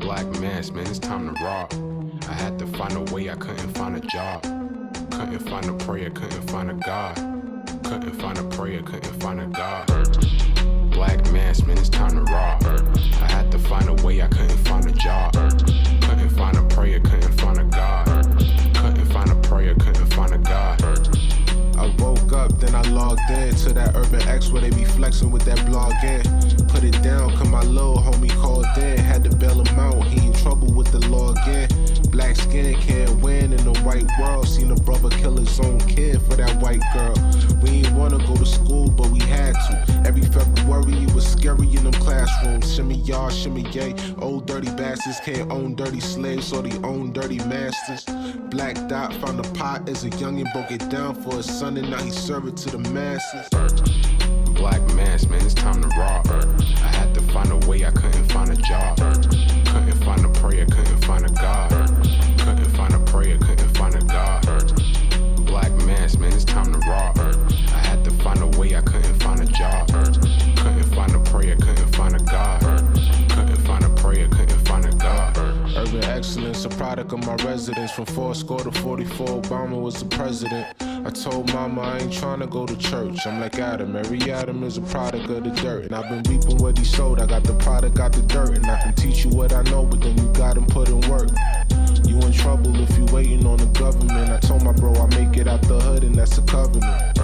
Black mass, man, it's time to rob. I had to find a way, I couldn't find a job. Couldn't find a prayer, couldn't find a God. Couldn't find a prayer, couldn't find a God. Black mass, man, it's time to rob. I had to find a way, I couldn't find a job. Couldn't find a prayer, couldn't find a God. Couldn't find a prayer, couldn't find a God. I woke up, then I logged in to that Urban X where they be flexing with that blog in. Put it down, cause my little homie called in. Had to bail him out, he in trouble with the law again. Black skin can't win in the white world. Seen a brother kill his own kid for that white girl. We ain't wanna go to school, but we had to. Every February it was scary in them classrooms. Shimmy y'all, shimmy yay. Old dirty bastards can't own dirty slaves, so they own dirty masters. Black Dot found a pot as a youngin', broke it down for his son, and now he serve it to the masses. Black mass, man, it's time to rob. I had to find a way, I couldn't find a job. Couldn't find a prayer, couldn't find a God. Couldn't find a prayer, couldn't find a God. Black mass, man, it's time to rob. I had to find a way, I couldn't find a job. Couldn't find a prayer, couldn't find a God. Couldn't find a prayer, couldn't find a God. Urban excellence, a product of my residence. From 4 to 44, Obama was the president. I told mama I ain't trying to go to church. I'm like Adam, every Adam is a product of the dirt. And I've been reaping what he sowed. I got the product, got the dirt. And I can teach you what I know, but then you gotta put in work. You in trouble if you waiting on the government. I told my bro I make it out the hood, and that's a covenant.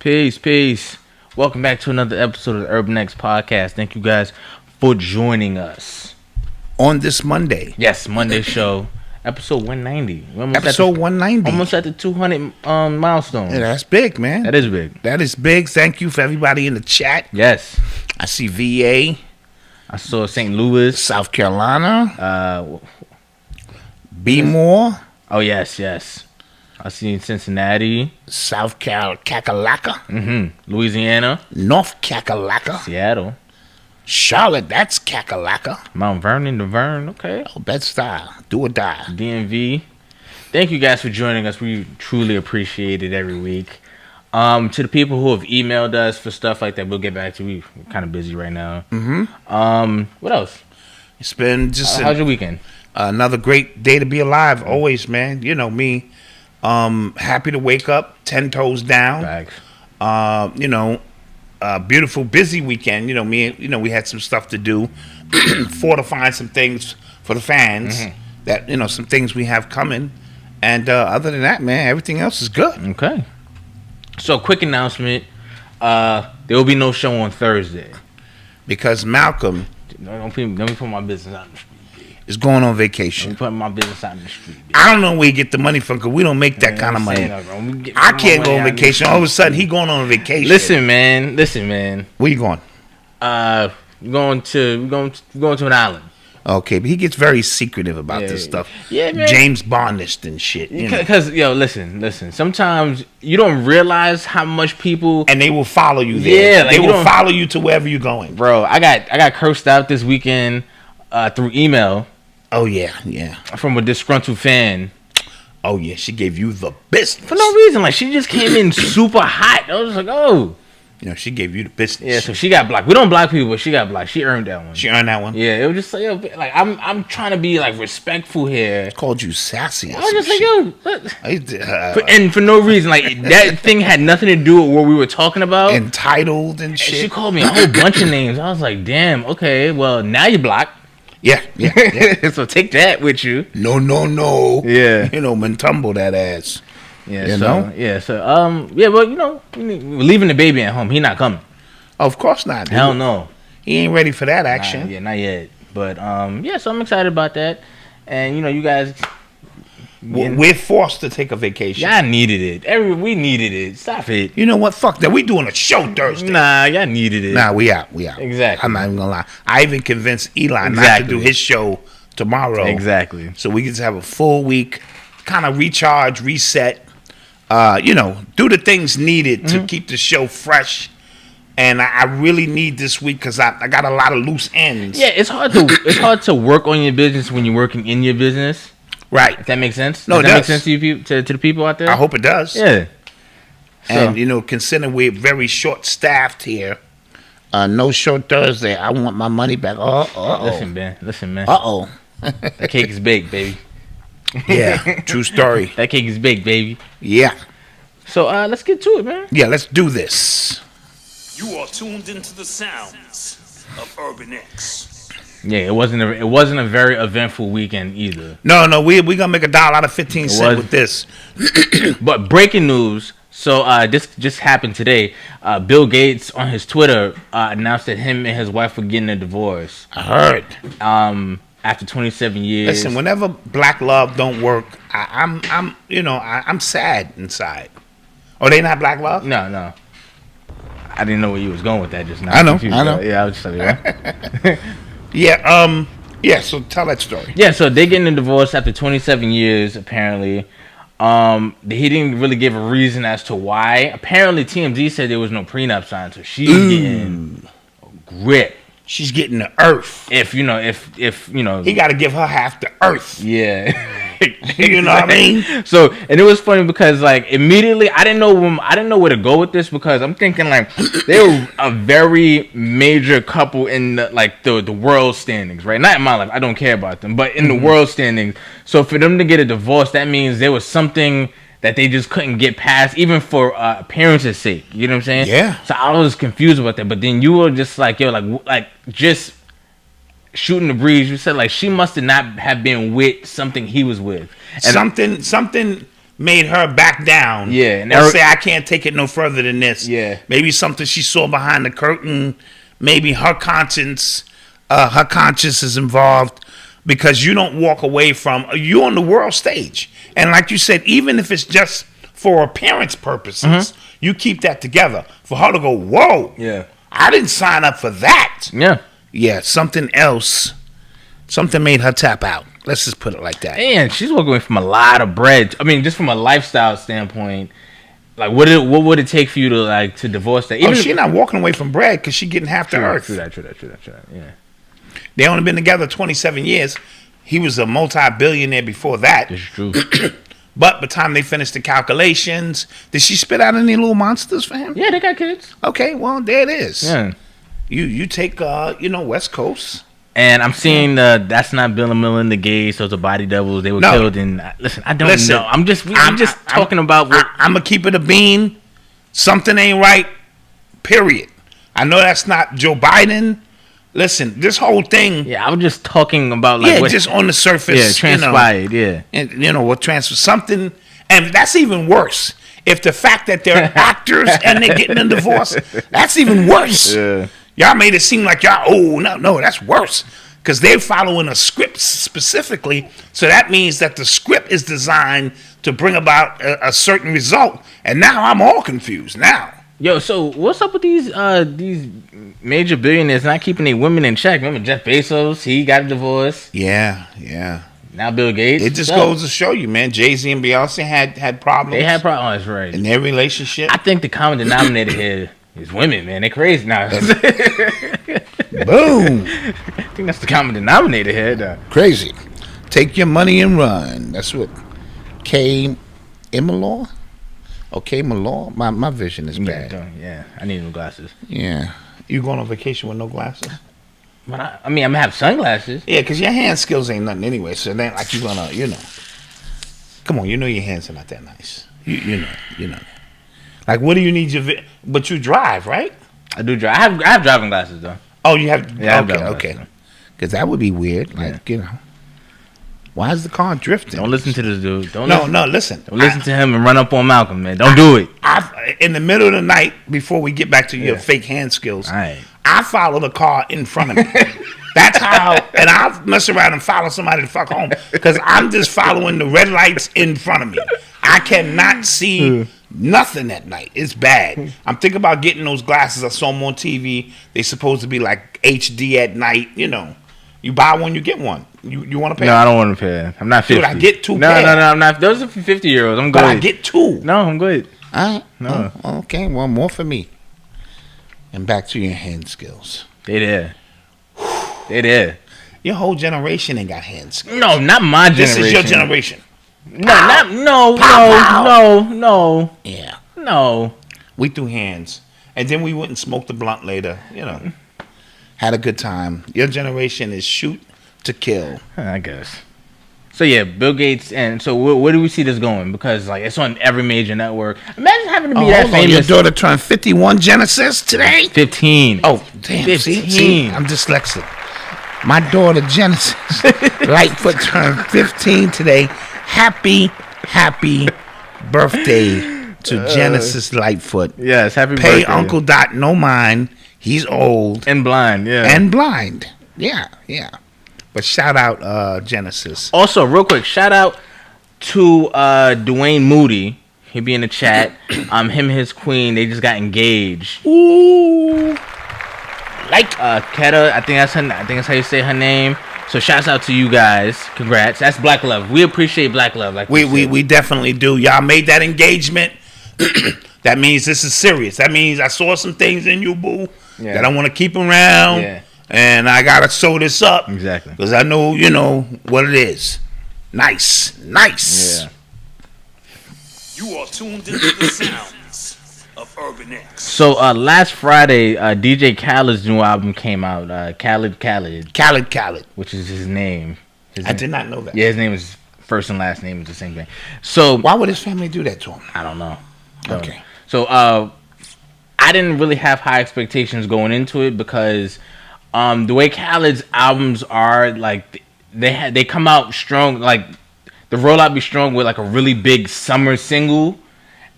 Peace. Welcome back to another episode of the Urban X Podcast. Thank you guys for joining us. On this Monday. Yes, Monday show. Episode 190. Episode 190. Almost at the 200 milestone. Yeah, that's big, man. That is big. That is big. Thank you for everybody in the chat. Yes. I see VA. I saw St. Louis. South Carolina. B-More. Oh, yes. I see Cincinnati. South Carolina. Kakalaka. Louisiana. North Kakalaka. Seattle. Charlotte, that's Kakalaka. Mount Vernon, the Vern, okay. Oh, Bed-Stuy, do or die. DMV. Thank you guys for joining us. We truly appreciate it every week. To the people who have emailed us for stuff like that, we'll get back to. We're kind of busy right now. What else? It's been just how's your weekend? Another great day to be alive. Always, man. You know me. Happy to wake up, 10 toes down. Facts. Beautiful, busy weekend. We had some stuff to do, fortifying some things for the fans. That some things we have coming, and other than that, man, everything else is good. Okay. So, quick announcement: there will be no show on Thursday because Malcolm. Don't put my business out in the street. Is going on vacation. I'm putting my business out in the street. I don't know where you get the money from because we don't make that kind of money. I can't go on vacation. All of a sudden, he going on vacation. Listen, man. Where you going? We're going to an island. Okay, but he gets very secretive about this stuff. Yeah, man. James Bondist and shit. Because listen. Sometimes you don't realize how much people and they will follow you there. Yeah, they will follow you to wherever you're going. Bro, I got cursed out this weekend through email. Oh yeah. From a disgruntled fan. Oh yeah, she gave you the business for no reason. Like she just came in super hot. I was like, oh. She gave you the business. Yeah, so she got blocked. We don't block people, but she got blocked. She earned that one. Yeah, it was just like, I'm trying to be like respectful here. I called you sassy. I was just like, yo, and for no reason, like that thing had nothing to do with what we were talking about. Entitled and shit. She called me a whole bunch of names. I was like, damn, okay, well now you're blocked. Yeah. So take that with you. No. Yeah. Mentumble that ass. Yeah. But we're leaving the baby at home. He not coming. Of course not. Dude. Hell no. He ain't ready for that action. Not yet. But so I'm excited about that. And you guys. We're forced to take a vacation. Y'all needed it. We needed it. Stop it. You know what? Fuck that. We doing a show Thursday. Nah, y'all needed it. Nah, we out. Exactly. I'm not even gonna lie. I even convinced Eli not to do his show tomorrow. Exactly. So we get to have a full week, kind of recharge, reset. Do the things needed to keep the show fresh. And I really need this week because I got a lot of loose ends. Yeah, it's hard to work on your business when you're working in your business. Right. If that makes sense? No, does that make sense to you, to the people out there? I hope it does. Yeah. And, considering we're very short-staffed here, no show Thursday. I want my money back. Listen, man. Uh-oh. The cake is baked, baby. Yeah, true story. That cake is baked, baby. Yeah. So let's get to it, man. Yeah, let's do this. You are tuned into the sounds of Urban X. Yeah, it wasn't a very eventful weekend either. No, we gonna make $1 out of 15 cents with this. But breaking news. So this just happened today. Bill Gates on his Twitter announced that him and his wife were getting a divorce. I heard. After 27 years. Listen, whenever black love don't work, I'm sad inside. Oh, they not black love? No. I didn't know where you was going with that just now. I know. Yeah, I was just telling you. Yeah, so tell that story. Yeah, so they're getting a divorce after 27 years, apparently. He didn't really give a reason as to why. Apparently, TMZ said there was no prenup signed, so she's getting grip. She's getting the earth. If he got to give her half the earth. Yeah. You know what I mean? So, and it was funny because immediately I didn't know where to go with this because I'm thinking they were a very major couple in the world standings, right? Not in my life, I don't care about them, but in the world standings. So for them to get a divorce, that means there was something that they just couldn't get past, even for appearance's sake. You know what I'm saying? Yeah. So I was confused about that, but then you were just just shooting the breeze. You said she must have not have been with something he was with. And something made her back down. Yeah, and say I can't take it no further than this. Yeah, maybe something she saw behind the curtain. Maybe her conscience is involved because you don't walk away from you on the world stage. And like you said, even if it's just for appearance purposes, you keep that together. For her to go, whoa, yeah, I didn't sign up for that. Yeah, something made her tap out. Let's just put it like that. And she's walking away from a lot of bread. I mean, just from a lifestyle standpoint, what would it take for you to divorce that? Even she's not walking away from bread because she's getting half the earth. True that. Yeah. They only been together 27 years. He was a multi-billionaire before that. That's true. But by the time they finished the calculations, did she spit out any little monsters for him? Yeah, they got kids. Okay, well, there it is. Yeah. You take West Coast. And I'm seeing that's not Bill and Melinda Gates. Those are body doubles. They were killed in. Listen, I don't know. I'm just talking about. I'm gonna keep it a bean. Something ain't right. Period. I know that's not Joe Biden. Listen, this whole thing. Yeah, I was just talking about just on the surface. Yeah, transpired. Yeah, and what transfer something, and that's even worse. If the fact that they're actors and they're getting a divorce, that's even worse. Yeah. Y'all made it seem like y'all. Oh no, that's worse because they're following a script specifically. So that means that the script is designed to bring about a certain result. And now I'm all confused now. Yo, so what's up with these major billionaires not keeping their women in check? Remember Jeff Bezos? He got a divorce. Yeah. Now Bill Gates. It just goes to show you, man. Jay-Z and Beyonce had problems. They had problems, right? In their relationship. I think the common denominator here is women, man. They're crazy now. Boom. I think that's the common denominator here, though. Crazy. Take your money and run. That's what K. Malloy? Okay, Malloy. My vision is bad. Yeah, I need new glasses. Yeah. You going on vacation with no glasses? But I'm gonna have sunglasses. Yeah, because your hand skills ain't nothing anyway. So it ain't like you're gonna, Come on, your hands are not that nice. You know. Like, what do you need but you drive, right? I do drive. I have driving glasses though. Oh, you have. Yeah, okay. Because that would be weird. Like, why is the car drifting? Don't listen to this dude. Listen. Don't listen to him and run up on Malcolm, man. Don't do it. In the middle of the night, before we get back to your fake hand skills, I follow the car in front of me. That's how, and I'll mess around and follow somebody to fuck home because I'm just following the red lights in front of me. I cannot see nothing at night. It's bad. I'm thinking about getting those glasses. I saw them on TV. They supposed to be like HD at night. You buy one, you get one. You want to pay? No, I don't want to pay. I'm not 50. Dude, I get two. No, I'm not. Those are for 50-year-olds. I'm good. But I get two. No, I'm good. All right. No. Oh, okay. Well, more for me. And back to your hand skills. They there. Your whole generation ain't got hand skills. No, not my generation. This is your generation. No. Pow. No. Yeah. No. No. We threw hands. And then we went and smoked the blunt later. You know, had a good time. Your generation is shoot to kill. I guess. So yeah, Bill Gates, and so where do we see this going? Because like it's on every major network. Imagine having to be that famous. Your daughter turned 51 Genesis today? 15. Oh, damn. 15. See, I'm dyslexic. My daughter Genesis Lightfoot turned 15 today. Happy birthday to Genesis Lightfoot. Yes, happy birthday. Pay Uncle Dot no mind. He's old. And blind, yeah. And blind. Yeah. But shout out Genesis. Also, real quick, shout out to Dwayne Moody. He be in the chat. Him and his queen, they just got engaged. Ooh. Like Keta, I think that's how you say her name. So shouts out to you guys. Congrats. That's black love. We appreciate black love. Like we definitely do. Y'all made that engagement. That means this is serious. That means I saw some things in you, boo, that I want to keep around. Yeah. And I gotta sew this up. Exactly. Because I know, you know, what it is. Nice. Yeah. You are tuned into the sounds of Urban X. So last Friday, DJ Khaled's new album came out. Khaled, which is his name. I did not know that. Yeah, his name is first and last name is the same thing. So why would his family do that to him? I don't know. Okay. So I didn't really have high expectations going into it because the way Khaled's albums are, like they come out strong, like the rollout be strong with like a really big summer single,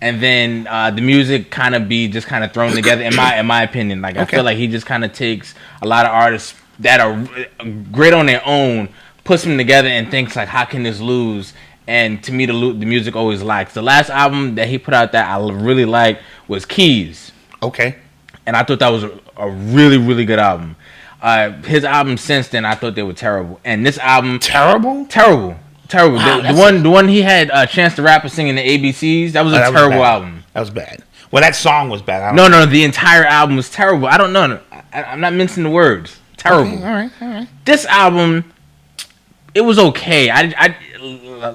and then the music kind of be just kind of thrown together. In my opinion, like I feel like he just kind of takes a lot of artists that are great on their own, puts them together, and thinks like, how can this lose? And to me, the music always lacks. The last album that he put out that I really liked was Keys. Okay. And I thought that was a really, really good album. His albums since then, I thought they were terrible. And this album, terrible. Wow, the one he had Chance the Rapper singing the ABCs. That was a terrible album. That was bad. Well, that song was bad. No, the entire album was terrible. I don't know. I'm not mincing the words. Terrible. Okay, all right. This album, it was okay.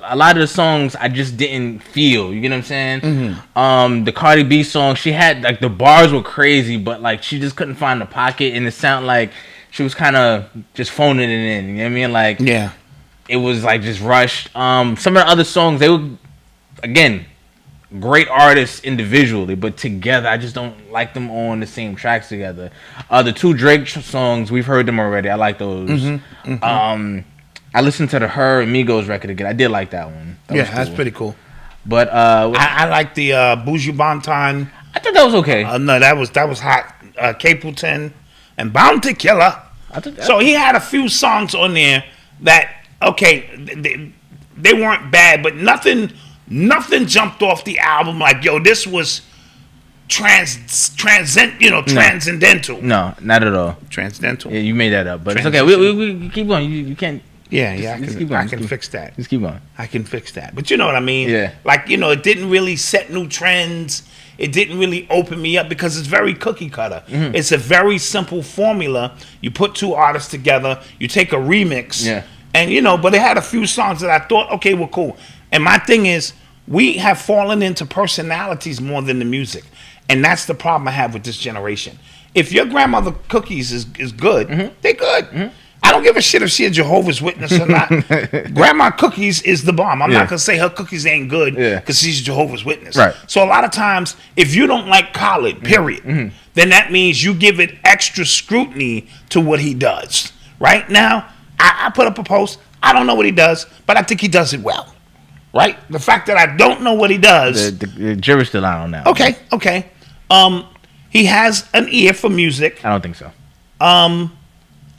A lot of the songs I just didn't feel. You get what I'm saying? Mm-hmm. The Cardi B song, she had like the bars were crazy, but like she just couldn't find the pocket, and it sounded like she was kind of just phoning it in. You know what I mean? Like, yeah, it was like just rushed. Some of the other songs, they were, again, great artists individually, but together I just don't like them on the same tracks together. The two Drake songs, we've heard them already. I like those. Mm-hmm. I listened to the Her and Migos record again. I did like that one. That was cool. That's pretty cool. But I like the Buju Banton. I thought that was okay. No, that was hot. Capleton and Bounty Killer. So he had a few songs on there that they weren't bad, but nothing jumped off the album like, yo, this was transcendental. No, not at all. Transcendental. Yeah, you made that up, but it's okay. We keep going. You can't. Yeah, I can fix that. Just keep going. I can fix that. But you know what I mean? Yeah. Like, it didn't really set new trends. It didn't really open me up because it's very cookie cutter. Mm-hmm. It's a very simple formula. You put two artists together, you take a remix, and but it had a few songs that I thought, were cool. And my thing is, we have fallen into personalities more than the music. And that's the problem I have with this generation. If your grandmother cookies is good, they're good. Mm-hmm. I don't give a shit if she a Jehovah's Witness or not. Grandma Cookies is the bomb. I'm not going to say her cookies ain't good because she's a Jehovah's Witness. Right. So a lot of times, if you don't like Khaled, period, then that means you give it extra scrutiny to what he does. Right now, I put up a post. I don't know what he does, but I think he does it well. Right? The fact that I don't know what he does. The jury's still out on that. Okay. He has an ear for music. I don't think so.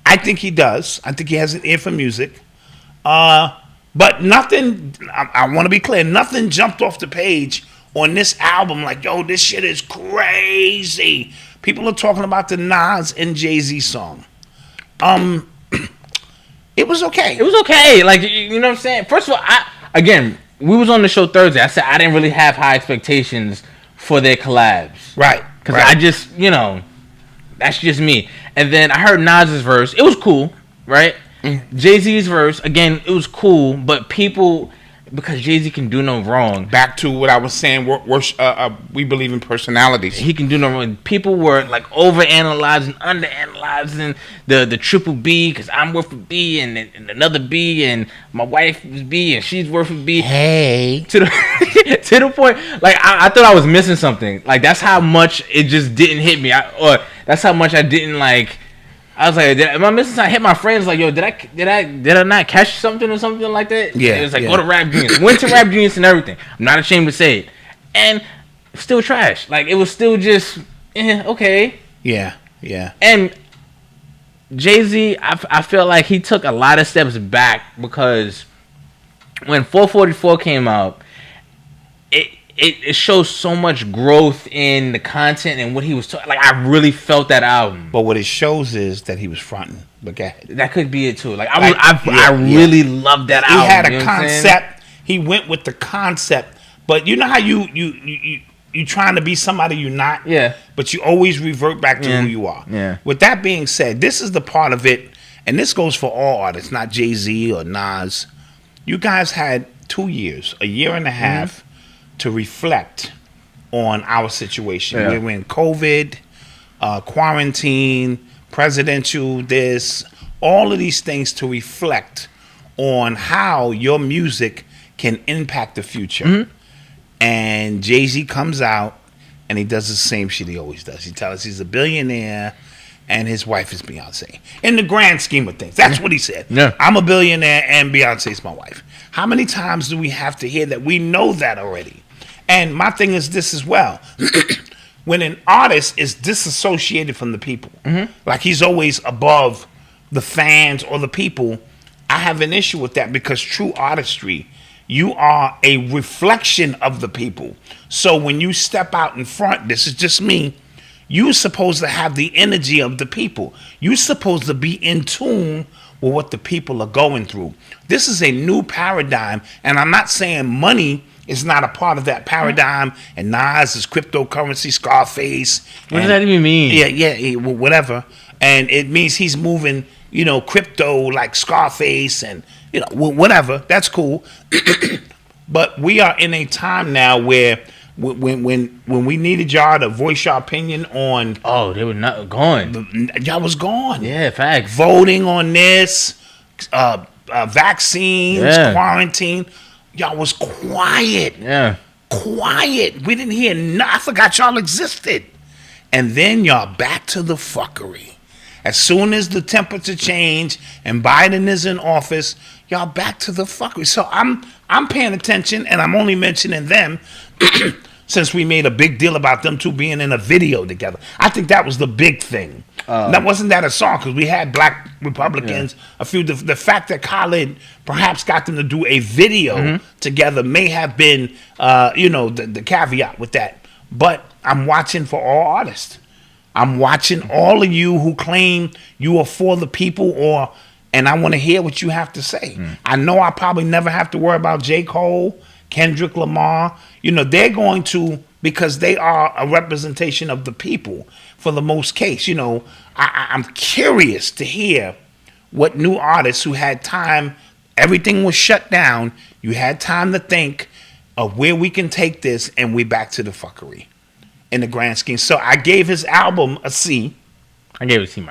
I think he does. I think he has an ear for music. But nothing, I want to be clear, nothing jumped off the page on this album like, yo, this shit is crazy. People are talking about the Nas and Jay-Z song. It was okay. It was okay. Like, you know what I'm saying? First of all, we was on the show Thursday. I said I didn't really have high expectations for their collabs. Right. Because I just, that's just me. And then I heard Nas's verse. It was cool, right? Jay-Z's verse, again, it was cool. But people, Because Jay-Z can do no wrong. Back to what I was saying, we believe in personalities. He can do no wrong. People were like overanalyzing, underanalyzing the triple B because I'm worth a B and another B and my wife is B and she's worth a B. Hey. To the point, like I thought I was missing something. Like that's how much it just didn't hit me. Or that's how much I didn't like. I was like, am I missing something? I hit my friends like, yo, did I not catch something or something like that? Yeah. It was like, go to Rap Genius. Went to Rap Genius and everything. I'm not ashamed to say it. And still trash. Like, it was still just, okay. Yeah, yeah. And Jay-Z, I feel like he took a lot of steps back because when 444 came out, it shows so much growth in the content and what he was talking. Like I really felt that album. But what it shows is that he was fronting. But go ahead. That could be it too. Like I really loved that album. He had a concept. He went with the concept. But you know how you trying to be somebody you're not. Yeah. But you always revert back to who you are. Yeah. With that being said, this is the part of it, and this goes for all artists, not Jay-Z or Nas. You guys had 2 years, a year and a half. To reflect on our situation. Yeah. We're in COVID, quarantine, presidential, all of these things to reflect on how your music can impact the future. Mm-hmm. And Jay-Z comes out and he does the same shit he always does. He tells us he's a billionaire and his wife is Beyonce. In the grand scheme of things, that's what he said. Yeah. I'm a billionaire and Beyonce's my wife. How many times do we have to hear that? We know that already. And my thing is this as well. When an artist is disassociated from the people, like he's always above the fans or the people, I have an issue with that because true artistry, you are a reflection of the people. So when you step out in front, this is just me, you're supposed to have the energy of the people. You're supposed to be in tune with what the people are going through. This is a new paradigm, and I'm not saying money is not a part of that paradigm, and Nas is cryptocurrency, Scarface. What does that even mean? Yeah, whatever. And it means he's moving, crypto like Scarface and, whatever. That's cool. But we are in a time now where when we needed y'all to voice your opinion on... Oh, they were not gone. Y'all was gone. Yeah, facts. Voting on this, vaccines, quarantine... Y'all was quiet. Yeah. Quiet. We didn't hear nothing. I forgot y'all existed. And then y'all back to the fuckery. As soon as the temperature changed and Biden is in office, y'all back to the fuckery. So I'm paying attention, and I'm only mentioning them since we made a big deal about them two being in a video together. I think that was the big thing. That wasn't that a song, because we had black Republicans, a few. The fact that Khaled perhaps got them to do a video together may have been, the caveat with that. But I'm watching for all artists. I'm watching all of you who claim you are for the people, and I want to hear what you have to say. I know I probably never have to worry about J. Cole, Kendrick Lamar. They're going to, because they are a representation of the people for the most case. I'm curious to hear what new artists who had time, everything was shut down, you had time to think of where we can take this, and we're back to the fuckery in the grand scheme. So I gave his album a C. I gave it a C-.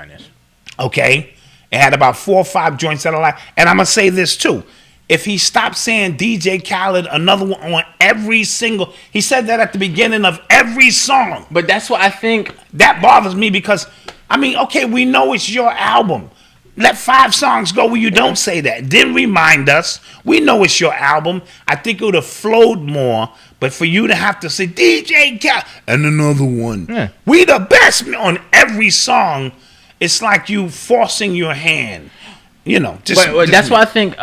Okay? It had about 4 or 5 joints that I like. And I'm going to say this too. If he stopped saying DJ Khaled, another one on every single... He said that at the beginning of every song. But that's what I think... That bothers me because, okay, we know it's your album. Let 5 songs go where you don't say that. Then remind us. We know it's your album. I think it would have flowed more. But for you to have to say, DJ Khaled, and another one. Yeah. We the best on every song. It's like you forcing your hand. That's why I think...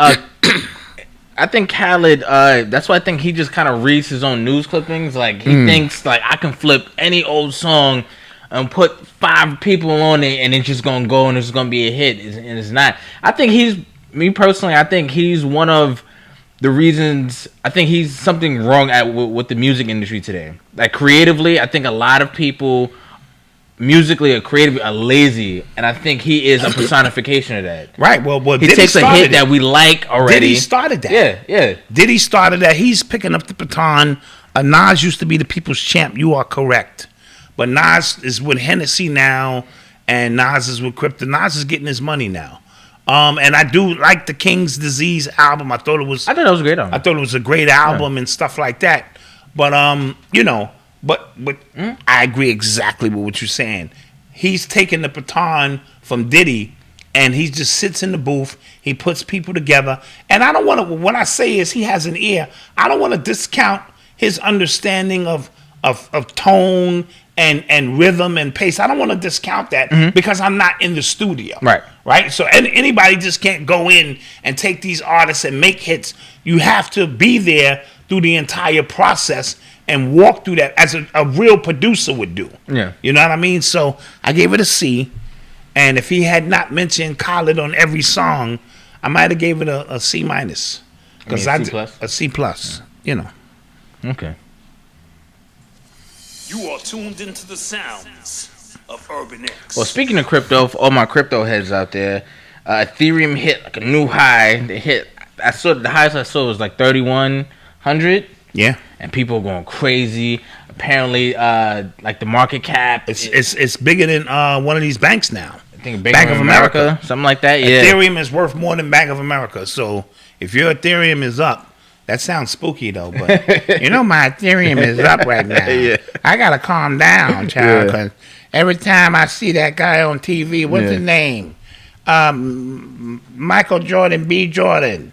I think Khaled, that's why I think he just kind of reads his own news clippings. Like, he thinks, like, I can flip any old song and put 5 people on it and it's just going to go and it's going to be a hit. And it's not. I think I think he's one of the reasons, I think he's something wrong with the music industry today. Like, creatively, I think a lot of people musically or creatively are lazy, and I think he is a personification of that. Right. Well, he takes a hit that we like already. Diddy started that. Yeah. Diddy started that. He's picking up the baton. Nas used to be the people's champ. You are correct. But Nas is with Hennessy now, and Nas is with Crypto. Nas is getting his money now. And I do like the King's Disease album. I thought it was a great album. I thought it was a great album and stuff like that. But But I agree exactly with what you're saying. He's taking the baton from Diddy, and he just sits in the booth. He puts people together. And I don't want to, what I say is he has an ear. I don't want to discount his understanding of tone and rhythm and pace. I don't want to discount that because I'm not in the studio. Right? So anybody just can't go in and take these artists and make hits. You have to be there through the entire process and walk through that as a real producer would do. Yeah. You know what I mean? So I gave it a C. And if he had not mentioned Khaled on every song, I might have gave it a C minus. Because a C plus, Okay. You are tuned into the sounds of Urban X. Well, speaking of crypto, for all my crypto heads out there, Ethereum hit like a new high. The highest I saw was like 3,100. Yeah. And people are going crazy. Apparently, like the market cap, it's bigger than one of these banks now. I think Bank of America, something like that. Yeah. Ethereum is worth more than Bank of America. So if your Ethereum is up, that sounds spooky though. But my Ethereum is up right now. Yeah. I gotta calm down, child, because every time I see that guy on TV, what's his name? Michael Jordan, B. Jordan.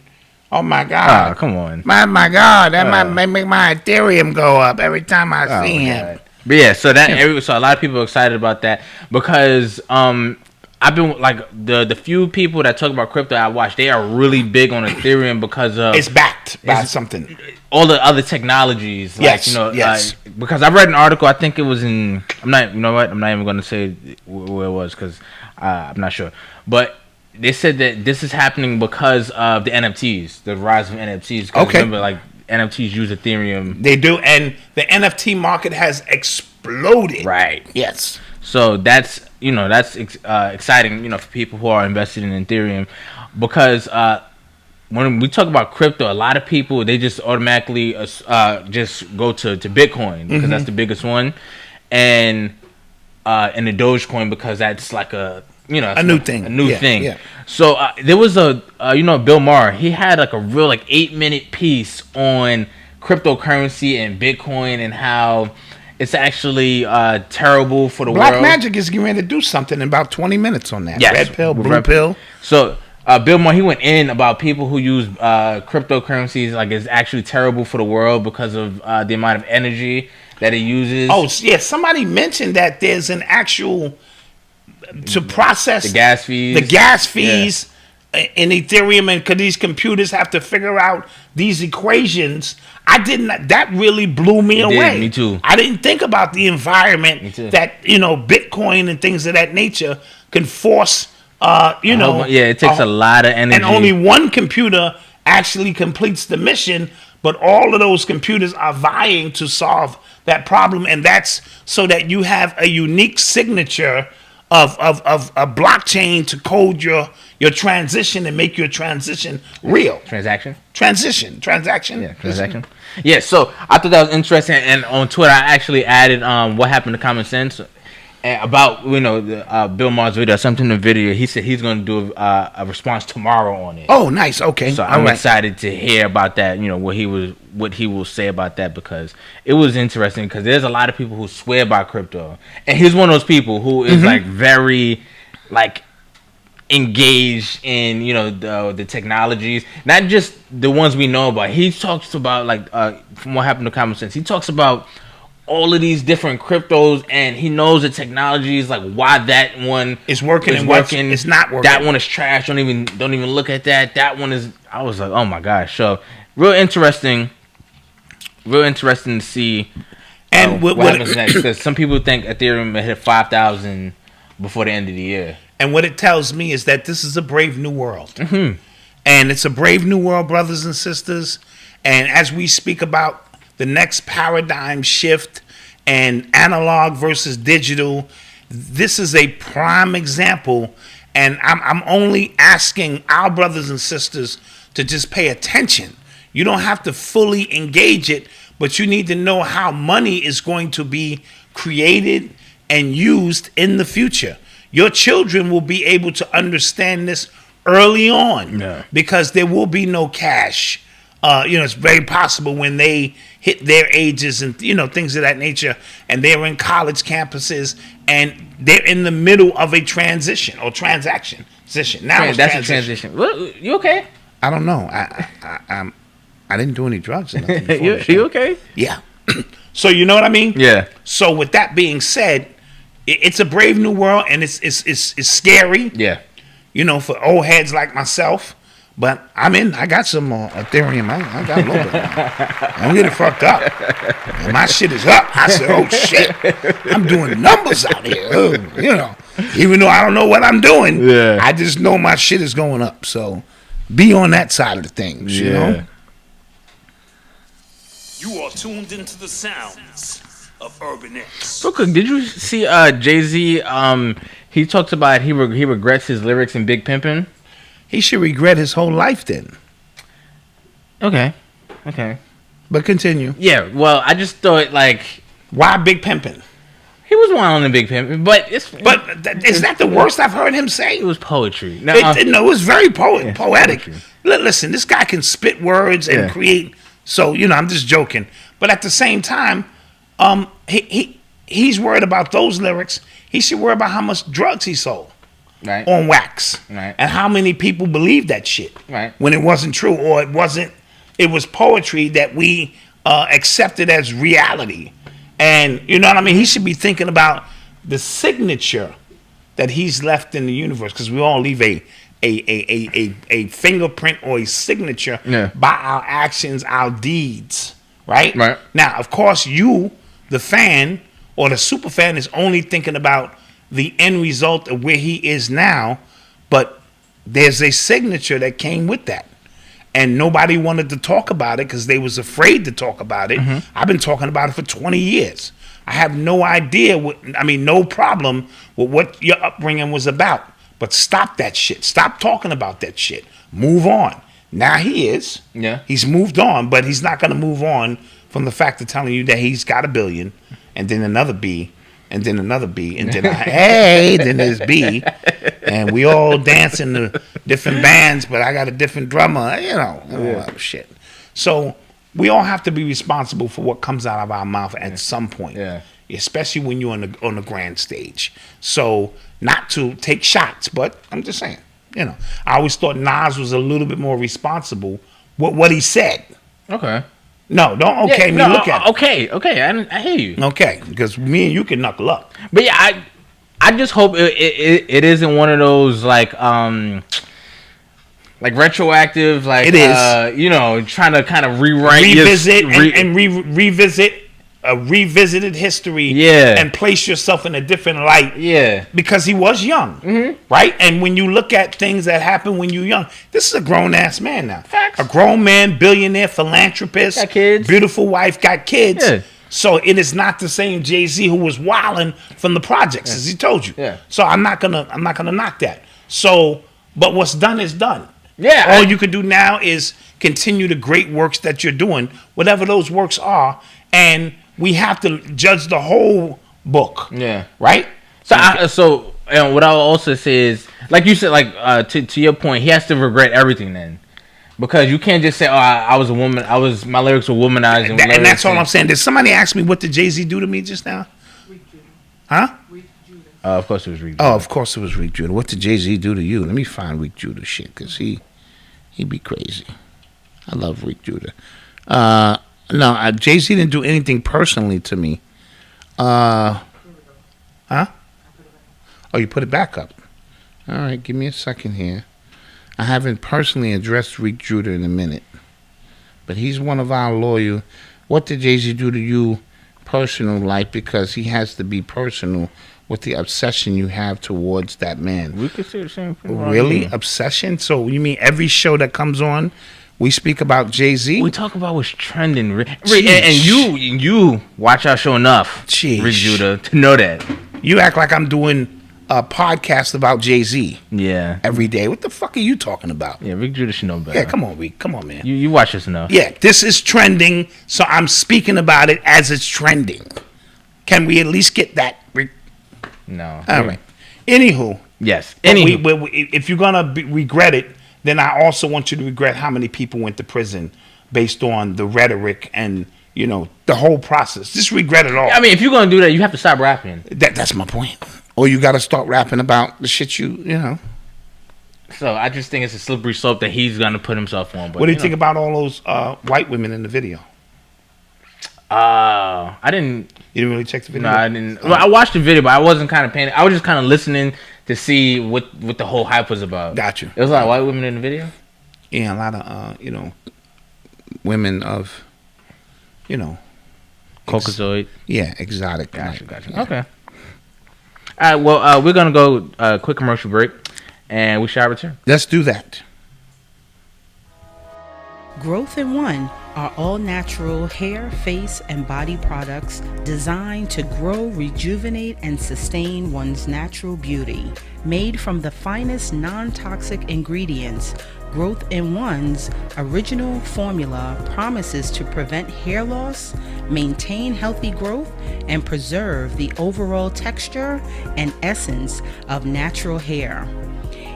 Oh my God! Oh, come on! My God! That might make my Ethereum go up every time I see him. But yeah, so so a lot of people are excited about that because I've been like the few people that talk about crypto I watch, they are really big on Ethereum because of it's backed by something. All the other technologies, yes. Because I read an article. I think it was in. I'm not even going to say where it was because I'm not sure, but. They said that this is happening because of the NFTs, the rise of NFTs. Okay. Remember, like NFTs use Ethereum. They do, and the NFT market has exploded. Right. Yes. So that's exciting, for people who are invested in Ethereum, because when we talk about crypto, a lot of people they just automatically just go to Bitcoin because that's the biggest one, and the Dogecoin because that's like a new thing. Yeah. So there was Bill Maher. He had like a real 8-minute piece on cryptocurrency and Bitcoin and how it's actually terrible for the world. Black Magic is getting ready to do something in about 20 minutes on that. Yes. Red pill, blue pill. So Bill Maher, he went in about people who use cryptocurrencies like it's actually terrible for the world because of the amount of energy that it uses. Oh yeah, somebody mentioned that there's an actual to process the gas fees in Ethereum, and because these computers have to figure out these equations. That really blew me away. Me too. I didn't think about the environment that Bitcoin and things of that nature can force. It takes a lot of energy, and only one computer actually completes the mission, but all of those computers are vying to solve that problem, and that's so that you have a unique signature of a blockchain to code your transition and make your transition real. Transaction. Yeah, transaction. Yeah, so I thought that was interesting, and on Twitter I actually added what happened to Common Sense about Bill Maher's video, something in the video. He said he's going to do a response tomorrow on it. Oh, nice. Okay. So I'm excited to hear about that. what he will say about that, because it was interesting. Because there's a lot of people who swear by crypto, and he's one of those people who is very engaged in the technologies, not just the ones we know about. He talks about from what happened to Common Sense. He talks about all of these different cryptos, and he knows the technologies, why that one is working and working. It's not working. That one is trash. Don't even look at that. That one is. I was like, oh my gosh. So real interesting to see. And what happens next? Because some people think Ethereum will hit 5,000 before the end of the year. And what it tells me is that this is a brave new world, and it's a brave new world, brothers and sisters. And as we speak about the next paradigm shift and analog versus digital, this is a prime example, and I'm only asking our brothers and sisters to just pay attention. You don't have to fully engage it, but you need to know how money is going to be created and used in the future. Your children will be able to understand this early on because there will be no cash. It's very possible when they hit their ages and, things of that nature, and they're in college campuses and they're in the middle of a transition or transaction. Now it's that's a transition. What, you okay? I don't know. I didn't do any drugs or nothing before the show. You okay? Yeah. So you know what I mean? Yeah. So with that being said, it's a brave new world, and it's scary. Yeah. For old heads like myself. But I got some Ethereum. I got a little bit. I'm getting fucked up. And my shit is up. I said, oh shit, I'm doing numbers out here. Even though I don't know what I'm doing, I just know my shit is going up. So be on that side of the things, you know? You are tuned into the sounds of Urban X. Real quick, did you see Jay-Z? He talks about he regrets his lyrics in Big Pimpin'. He should regret his whole life then. Okay. But continue. Yeah, well, I just thought, why Big Pimpin'? He was one on the Big Pimpin', but is that the worst I've heard him say? It was poetry. It was very poetic. Listen, this guy can spit words and create. So, I'm just joking. But at the same time, he's worried about those lyrics. He should worry about how much drugs he sold on wax. Right. And how many people believe that shit when it wasn't true, or it was poetry that we accepted as reality. And you know what I mean? He should be thinking about the signature that he's left in the universe, because we all leave a fingerprint or a signature by our actions, our deeds, right? Now, of course, you, the fan or the super fan, is only thinking about the end result of where he is now, but there's a signature that came with that. And nobody wanted to talk about it because they was afraid to talk about it. I've been talking about it for 20 years. I have no idea no problem with what your upbringing was about. But stop that shit. Stop talking about that shit. Move on. Now he is. Yeah. He's moved on, but he's not going to move on from the fact of telling you that he's got $1 billion, and then another B, and then another B, and then then there's B, and we all dance in the different bands, but I got a different drummer, all that shit. So we all have to be responsible for what comes out of our mouth at some point, especially when you're on the grand stage. So not to take shots, but I'm just saying, I always thought Nas was a little bit more responsible with what he said. Okay. No, don't look at it. Okay, I hear you. Okay, because me and you can knuckle up. But yeah, I just hope it isn't one of those retroactive, it is. trying to kind of rewrite, revisit a revisited history, and place yourself in a different light, because he was young, right? And when you look at things that happen when you're young, this is a grown ass man now. Facts. A grown man, billionaire, philanthropist, got kids, beautiful wife, got kids. So it is not the same Jay-Z who was wilding from the projects, as he told you. So I'm not gonna knock that. So, but what's done is done. All you can do now is continue the great works that you're doing, whatever those works are, and we have to judge the whole book. Right? So what I'll also say is, like you said, to your point, he has to regret everything then. Because you can't just say, oh, I was a woman, my lyrics were womanized. And that's all I'm saying. Did somebody ask me what did Jay-Z do to me just now? Huh? Of course it was Rick Judah. Oh, of course it was Rick Judah. What did Jay-Z do to you? Let me find Rick Judah shit, because he'd be crazy. I love Rick Judah. No, Jay-Z didn't do anything personally to me. Huh? Oh, you put it back up. All right, give me a second here. I haven't personally addressed Rick Judah in a minute, but he's one of our loyal. What did Jay-Z do to you personal life? Because he has to be personal with the obsession you have towards that man. We could say the same thing. Really? Obsession? So you mean every show that comes on, we speak about Jay-Z? We talk about what's trending. And you watch our show enough, Rick Judah, to know that. You act like I'm doing a podcast about Jay-Z. Yeah. Every day. What the fuck are you talking about? Yeah, Rick Judah should know better. Yeah, come on, Rick. Come on, man. You watch this enough. Yeah, this is trending, so I'm speaking about it as it's trending. Can we at least get that, Rick? No. All right. Anywho. Yes. If you're going to regret it, then I also want you to regret how many people went to prison based on the rhetoric and, you know, the whole process. Just regret it all. I mean, if you're going to do that, you have to stop rapping. That's my point. Or you got to start rapping about the shit you know. So I just think it's a slippery slope that he's going to put himself on. But, what do you think about all those white women in the video? I didn't. You didn't really check the video? No, I didn't. Well, I watched the video, but I wasn't kind of paying. I was just kind of listening to see what the whole hype was about. Got you. There was a lot of white women in the video? Yeah, a lot of, you know, women of, you know. Caucasoid? Yeah, exotic. Gotcha. Yeah. Okay. All right, well, we're going to go a quick commercial break, and we shall return. Let's do that. Growth in One are all-natural hair, face, and body products designed to grow, rejuvenate, and sustain one's natural beauty. Made from the finest non-toxic ingredients, Growth in One's original formula promises to prevent hair loss, maintain healthy growth, and preserve the overall texture and essence of natural hair.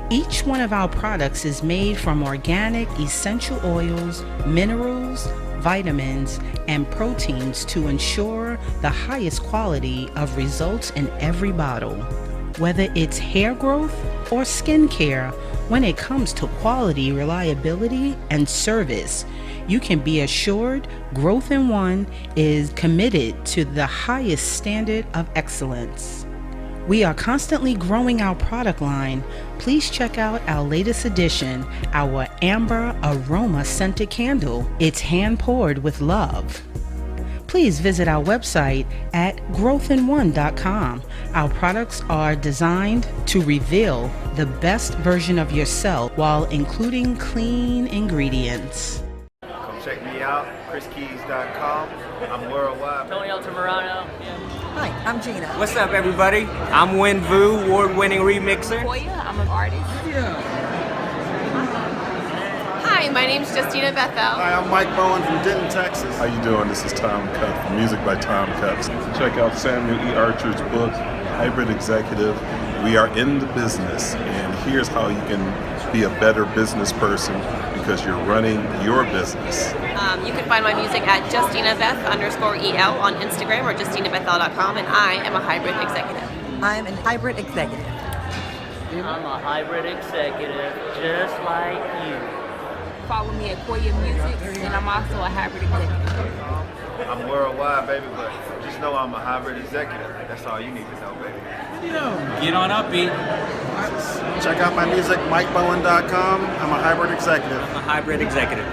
Each one of our products is made from organic essential oils, minerals, vitamins, and proteins to ensure the highest quality of results in every bottle. Whether it's hair growth or skincare, when it comes to quality, reliability, and service, you can be assured Growth in One is committed to the highest standard of excellence. We are constantly growing our product line. Please check out our latest addition, our Amber Aroma Scented Candle. It's hand poured with love. Please visit our website at growthin1.com. Our products are designed to reveal the best version of yourself while including clean ingredients. Come check me out, chriskeys.com. I'm worldwide. Tony Altamirano. Hi, I'm Gina. What's up, everybody? I'm Win Vu, award-winning remixer. Koya, I'm an artist. Hi, my name's Justina Bethel. Hi, I'm Mike Bowen from Denton, Texas. How you doing? This is Tom Cutt from Music by Tom Cutt. Check out Samuel E. Archer's book, Hybrid Executive. We are in the business, and here's how you can be a better business person because you're running your business. You can find my music at JustinaBeth_EL on Instagram or JustinaBethel.com, and I am a hybrid executive. I'm a hybrid executive. I'm a hybrid executive, just like you. Follow me at Koya Music, and I'm also a hybrid executive. I'm worldwide, baby, but just know I'm a hybrid executive. That's all you need to know, baby. Get on up, B. Check out my music, MikeBowen.com. I'm a hybrid executive. I'm a hybrid executive.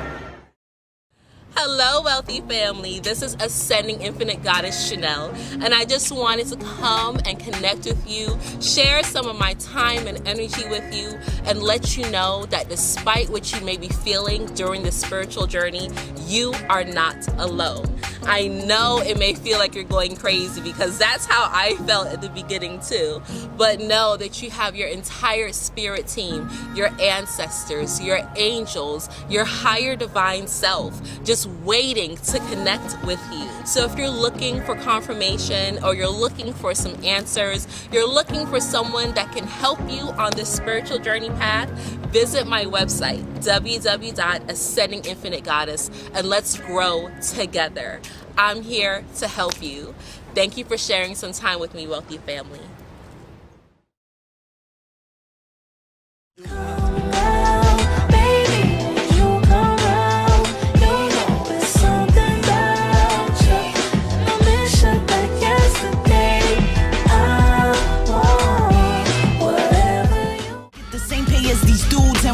Hello, wealthy family. This is Ascending Infinite Goddess Shanell, and I just wanted to come and connect with you, share some of my time and energy with you, and let you know that despite what you may be feeling during this spiritual journey, you are not alone. I know it may feel like you're going crazy because that's how I felt at the beginning too, but know that you have your entire spirit team, your ancestors, your angels, your higher divine self, just waiting to connect with you. So if you're looking for confirmation or you're looking for some answers, you're looking for someone that can help you on this spiritual journey path, visit my website, www.ascendinginfinitegoddess, and let's grow together. I'm here to help you. Thank you for sharing some time with me, wealthy family.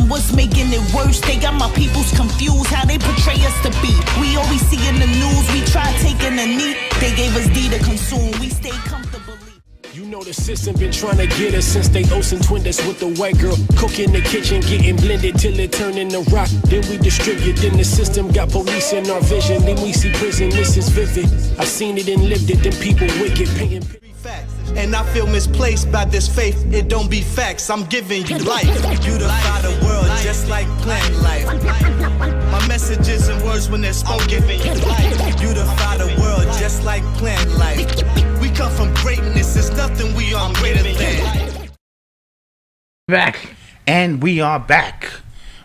What's making it worse? They got my peoples confused how they portray us to be. We always see in the news, we try taking a knee. They gave us D to consume, we stay comfortably. You know the system been trying to get us since they Olsen twinned us with the white girl. Cook in the kitchen, getting blended till it turn into rock. Then we distribute, then the system got police in our vision. Then we see prison, this is vivid. I seen it and lived it, then people wicked, paying facts. And I feel misplaced by this faith. It don't be facts, I'm giving you life. Beautify the world just like plant life. My messages and words when they're spoken. I'm giving you life. Beautify the world just like plant life. We come from greatness, there's nothing we are greater than. Back. And we are back.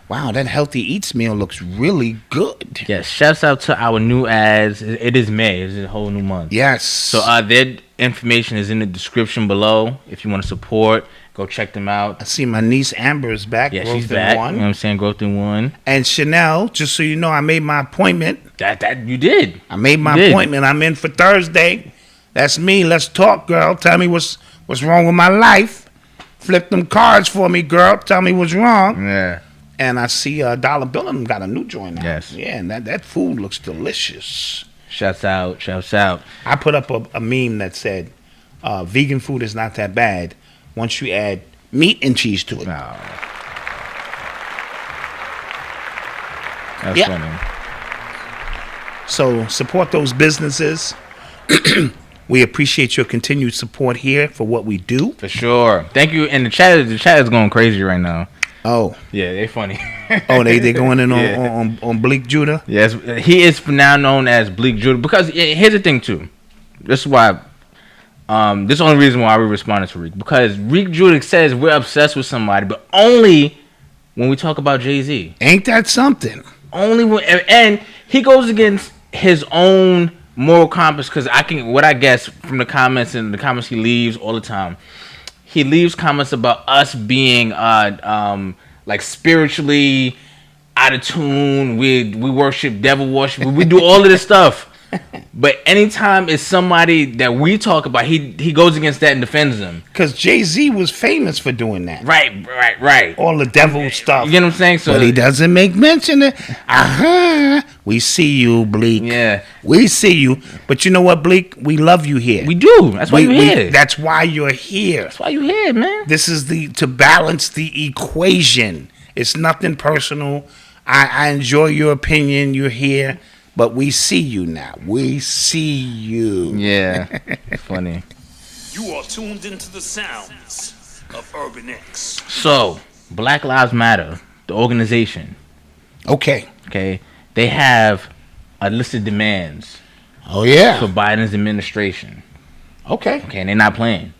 Wow, that Healthy Eats meal looks really good. Yes, shouts out to our new ads. It is May. It's a whole new month. Yes. So their information is in the description below. If you want to support, go check them out. I see my niece Amber is back. Yeah, she's back. One. You know what I'm saying? Growth in One. And Shanell, just so you know, I made my appointment. That you did. I made my appointment. I'm in for Thursday. That's me. Let's talk, girl. Tell me what's wrong with my life. Flip them cards for me, girl. Tell me what's wrong. Yeah. And I see Dollar Bill and them got a new joint now. Yes. Yeah, and that food looks delicious. Shouts out. I put up a meme that said, vegan food is not that bad once you add meat and cheese to it. Oh. That's funny. So support those businesses. We appreciate your continued support here for what we do. For sure. Thank you. And the chat is going crazy right now. Oh. Yeah, they funny. Oh, they going in on Bleak Judah? Yes, he is now known as Bleak Judah. Because here's the thing, too. This is why... this is the only reason why we responded to Reek. Because Reek Judah says we're obsessed with somebody, but only when we talk about Jay-Z. Ain't that something? Only when... And he goes against his own moral compass. Because what I guess from the comments and the comments he leaves all the time... He leaves comments about us being like spiritually out of tune. We worship, devil worship. We do all of this stuff. But anytime it's somebody that we talk about, he goes against that and defends them. Because Jay-Z was famous for doing that. Right. All the devil stuff. You get what I'm saying? So, but he doesn't make mention of it. We see you, Bleak. Yeah. We see you. But you know what, Bleak? We love you here. We do. That's why you're here. That's why you're here. That's why you're here, man. This is to balance the equation. It's nothing personal. I enjoy your opinion. You're here. But we see you now. We see you. Yeah. Funny. You are tuned into the sounds of Urban X. So, Black Lives Matter, the organization. Okay. They have a list of demands. Oh, yeah. For Biden's administration. Okay. And they're not playing.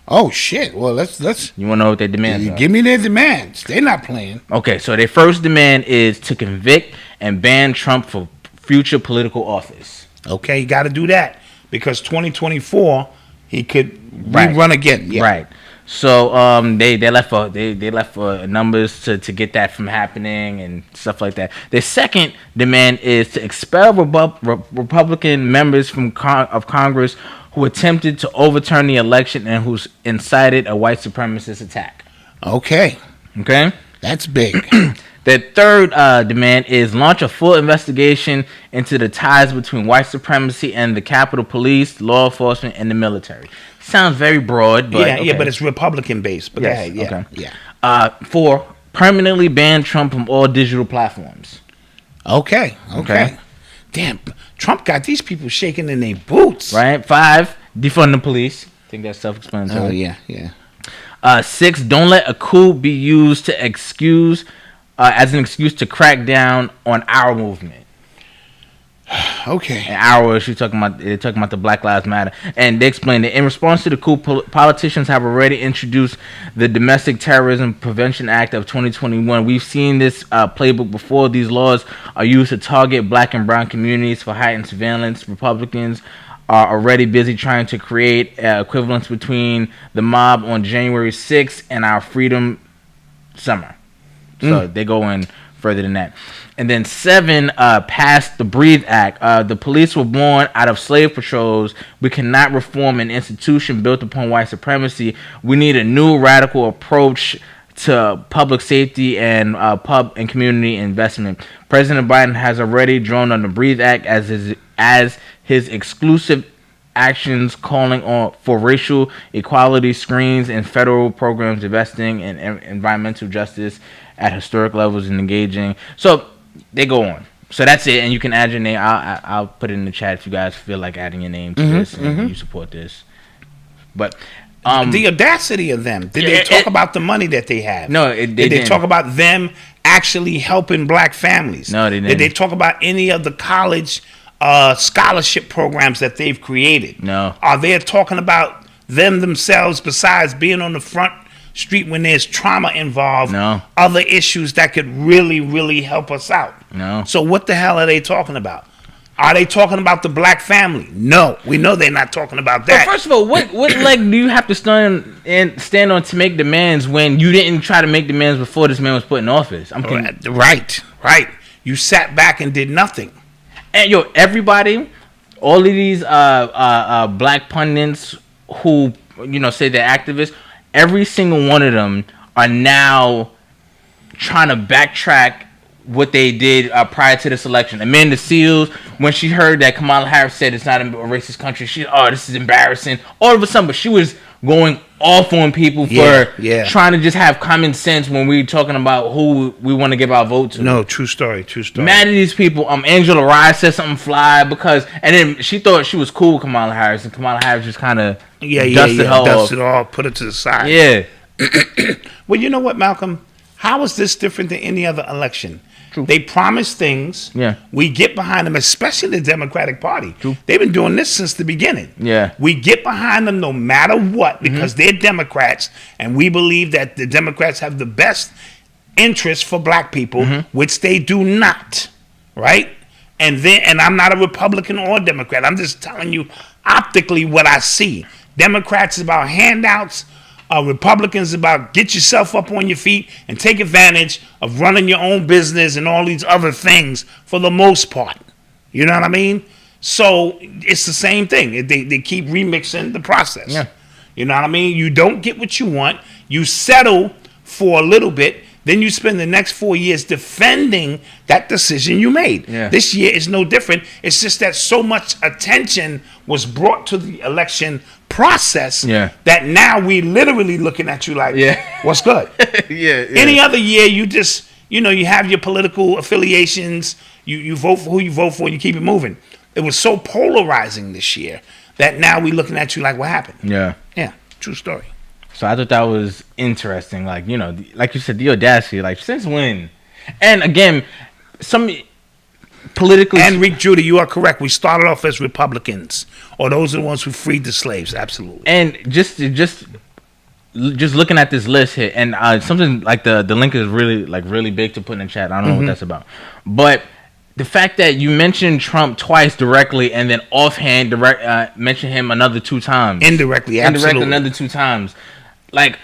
Oh, shit. Well, let's. You want to know what their demands are? Give me their demands. They're not playing. Okay, so their first demand is to convict and ban Trump for future political office. Okay, you got to do that because 2024 he could rerun again. Yeah. Right. So they left for numbers to get that from happening and stuff like that. Their second demand is to expel Republican members of Congress who attempted to overturn the election and who incited a white supremacist attack. Okay. That's big. The third demand is launch a full investigation into the ties between white supremacy and the Capitol Police, law enforcement, and the military. Sounds very broad, but but it's Republican based. But yeah. 4, permanently ban Trump from all digital platforms. Okay. Damn, Trump got these people shaking in their boots. Right. 5, defund the police. I think that's self-explanatory. Oh yeah. 6, don't let a coup be used to as an excuse to crack down on our movement. Okay. And they're talking about the Black Lives Matter. And they explain that in response to the coup, politicians have already introduced the Domestic Terrorism Prevention Act of 2021. We've seen this playbook before. These laws are used to target black and brown communities for heightened surveillance. Republicans are already busy trying to create equivalence between the mob on January 6th and our Freedom Summer. So they go in further than that. And then 7, passed the Breathe Act. The police were born out of slave patrols. We cannot reform an institution built upon white supremacy. We need a new radical approach to public safety and community investment. President Biden has already drawn on the Breathe Act as his exclusive actions, calling for racial equality screens and federal programs investing in environmental justice at historic levels and engaging. So they go on. So that's it, and you can add your name. I'll put it in the chat if you guys feel like adding your name to this and you support this. But the audacity of them. Did they talk about the money that they have? No, Did they talk about them actually helping black families? No, they didn't. Did they talk about any of the college scholarship programs that they've created? No. Are they talking about them themselves besides being on the front street when there's trauma involved? No. Other issues that could really, really help us out? No. So what the hell are they talking about? Are they talking about the black family? No, we know they're not talking about that. But first of all, what leg do you have to stand on to make demands when you didn't try to make demands before this man was put in office? Right. You sat back and did nothing. And everybody, all of these black pundits who say they're activists, every single one of them are now trying to backtrack what they did prior to this election. Amanda Seals, when she heard that Kamala Harris said it's not a racist country, this is embarrassing. All of a sudden, but she was going off on people for trying to just have common sense when we were talking about who we want to give our vote to. No, true story. Mad at these people. Angela Rye said something fly and then she thought she was cool with Kamala Harris, and Kamala Harris just kind of dusted it all, put it to the side. Yeah. Well, you know what, Malcolm? How is this different than any other election? True. They promise things. Yeah. We get behind them, especially the Democratic Party. True. They've been doing this since the beginning. Yeah. We get behind them no matter what because they're Democrats, and we believe that the Democrats have the best interest for black people, which they do not. Right? And I'm not a Republican or Democrat. I'm just telling you optically what I see. Democrats is about handouts. Republicans about get yourself up on your feet and take advantage of running your own business and all these other things for the most part. You know what I mean? So it's the same thing. They keep remixing the process. Yeah. You know what I mean? You don't get what you want. You settle for a little bit. Then you spend the next 4 years defending that decision you made. Yeah. This year is no different. It's just that so much attention was brought to the election process that now we literally looking at you like, what's good? Any other year, you just, you have your political affiliations, you vote for who you vote for, and you keep it moving. It was so polarizing this year that now we looking at you like, what happened? Yeah. Yeah, true story. So I thought that was interesting. Like, like you said, the audacity, like, since when? And again, some politically... And Rick Judy, you are correct. We started off as Republicans, or those are the ones who freed the slaves. Absolutely. And just looking at this list here, and something like the link is really big to put in the chat. I don't know what that's about. But the fact that you mentioned Trump twice directly and then offhand mention him another 2 times. Indirectly, absolutely. Another 2 times. Like,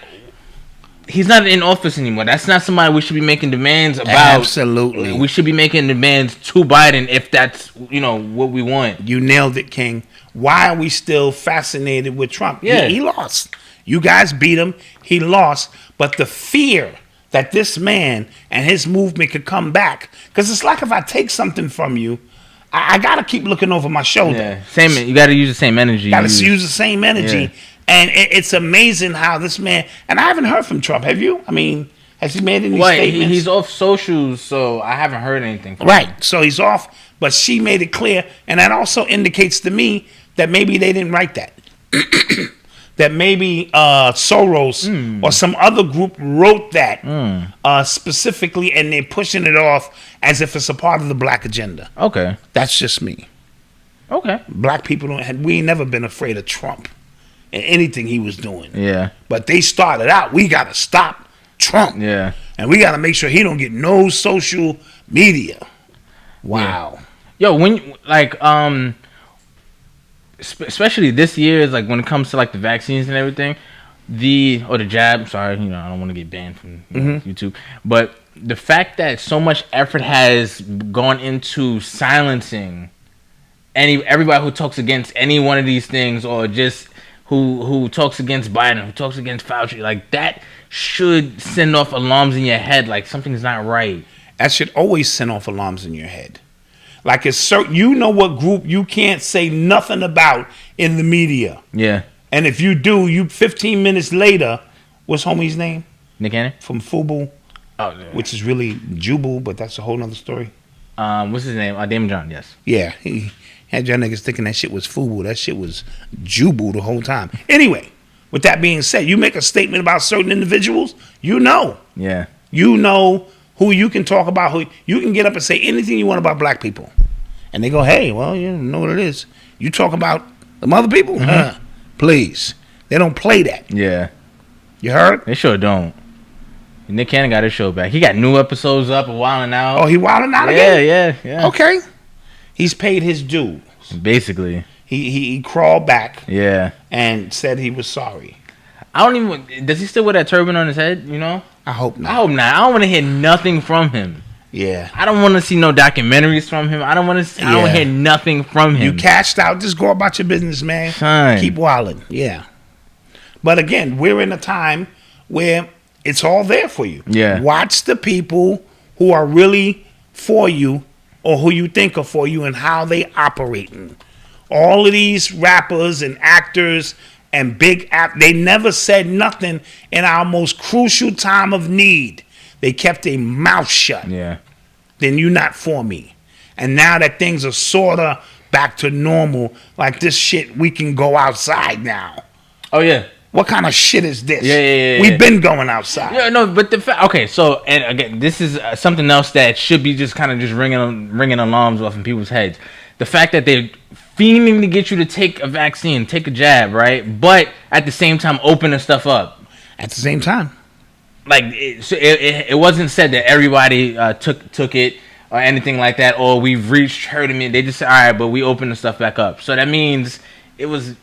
he's not in office anymore. That's not somebody we should be making demands about. Absolutely. We should be making demands to Biden if that's, what we want. You nailed it, King. Why are we still fascinated with Trump? Yeah. He lost. You guys beat him. He lost. But the fear that this man and his movement could come back, because it's like if I take something from you, I got to keep looking over my shoulder. Yeah. You got to use the same energy. Got to use the same energy. Yeah. And it's amazing how this man, and I haven't heard from Trump. Have you? I mean, has he made any statements? He's off socials, so I haven't heard anything from him. Right. So he's off, but she made it clear. And that also indicates to me that maybe they didn't write that. That maybe Soros or some other group wrote that specifically, and they're pushing it off as if it's a part of the black agenda. Okay. That's just me. Okay. Black people we ain't never been afraid of Trump and anything he was doing. Yeah. But they started out, we got to stop Trump. Yeah. And we got to make sure he don't get no social media. Wow. Yeah. Yo, when, like, especially this year, is like when it comes to like the vaccines and everything, the jab. Sorry, I don't want to get banned from YouTube, but the fact that so much effort has gone into silencing everybody who talks against any one of these things, or just who talks against Biden, who talks against Fauci, like that should send off alarms in your head, like something's not right. That should always send off alarms in your head. Like it's certain, what group you can't say nothing about in the media. Yeah. And if you do, 15 minutes later, what's homie's name? Nick Cannon? From FUBU. Oh, yeah. Which is really Jubal, but that's a whole nother story. What's his name? Damon John, yes. Yeah, he had y'all niggas thinking that shit was FUBU. That shit was Jubal the whole time. Anyway, With that being said, you make a statement about certain individuals, you know. Yeah. You know who you can talk about, who you can get up and say anything you want about black people. And they go, hey, well, you know what it is. You talk about the other people? Please. They don't play that. Yeah. You heard? They sure don't. Nick Cannon got his show back. He got new episodes up and wilding out. Oh, he wilding out again? Yeah. Okay. He's paid his dues. Basically. He crawled back. Yeah. And said he was sorry. I don't even... Does he still wear that turban on his head, you know? I hope not. I hope not. I don't want to hear nothing from him. Yeah. I don't want to see no documentaries from him. I don't want to. I don't hear nothing from him. You cashed out. Just go about your business, man. Fine. Keep wilding. Yeah. But again, we're in a time where it's all there for you. Yeah. Watch the people who are really for you or who you think are for you and how they operating. All of these rappers and actors and they never said nothing in our most crucial time of need. They kept their mouth shut. Yeah. Then you not for me. And now that things are sort of back to normal, like this shit, we can go outside now. Oh, yeah. What kind of shit is this? Yeah. We've been going outside. Yeah, no, but okay, so, and again, this is something else that should be just kind of just ringing alarms off in people's heads. The fact that they're fiending to get you to take a vaccine, take a jab, right? But at the same time, opening stuff up. At the same time. Like, it wasn't said that everybody took it or anything like that, or we've reached herd immunity. They just said, all right, but we opened the stuff back up. So that means it was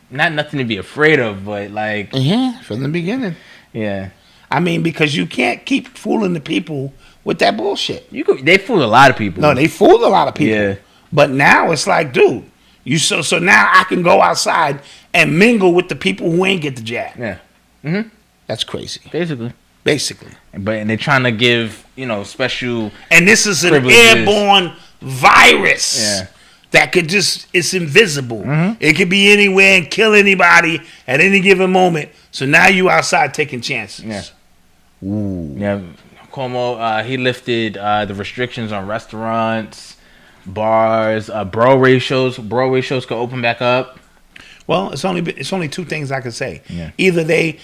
nothing to be afraid of, but like... Yeah, from the beginning. Yeah. I mean, because you can't keep fooling the people with that bullshit. They fooled a lot of people. No, they fooled a lot of people. Yeah. But now it's like, dude, so now I can go outside and mingle with the people who ain't get the jab. Yeah. Mm-hmm. That's crazy. Basically. And they're trying to give, special and this is an airborne virus that could it's invisible. Mm-hmm. It could be anywhere and kill anybody at any given moment. So now you outside taking chances. Yeah. Ooh. Yeah. Cuomo, he lifted the restrictions on restaurants, bars, Broadway shows. Broadway shows could open back up. Well, it's only two things I can say. Yeah. Either they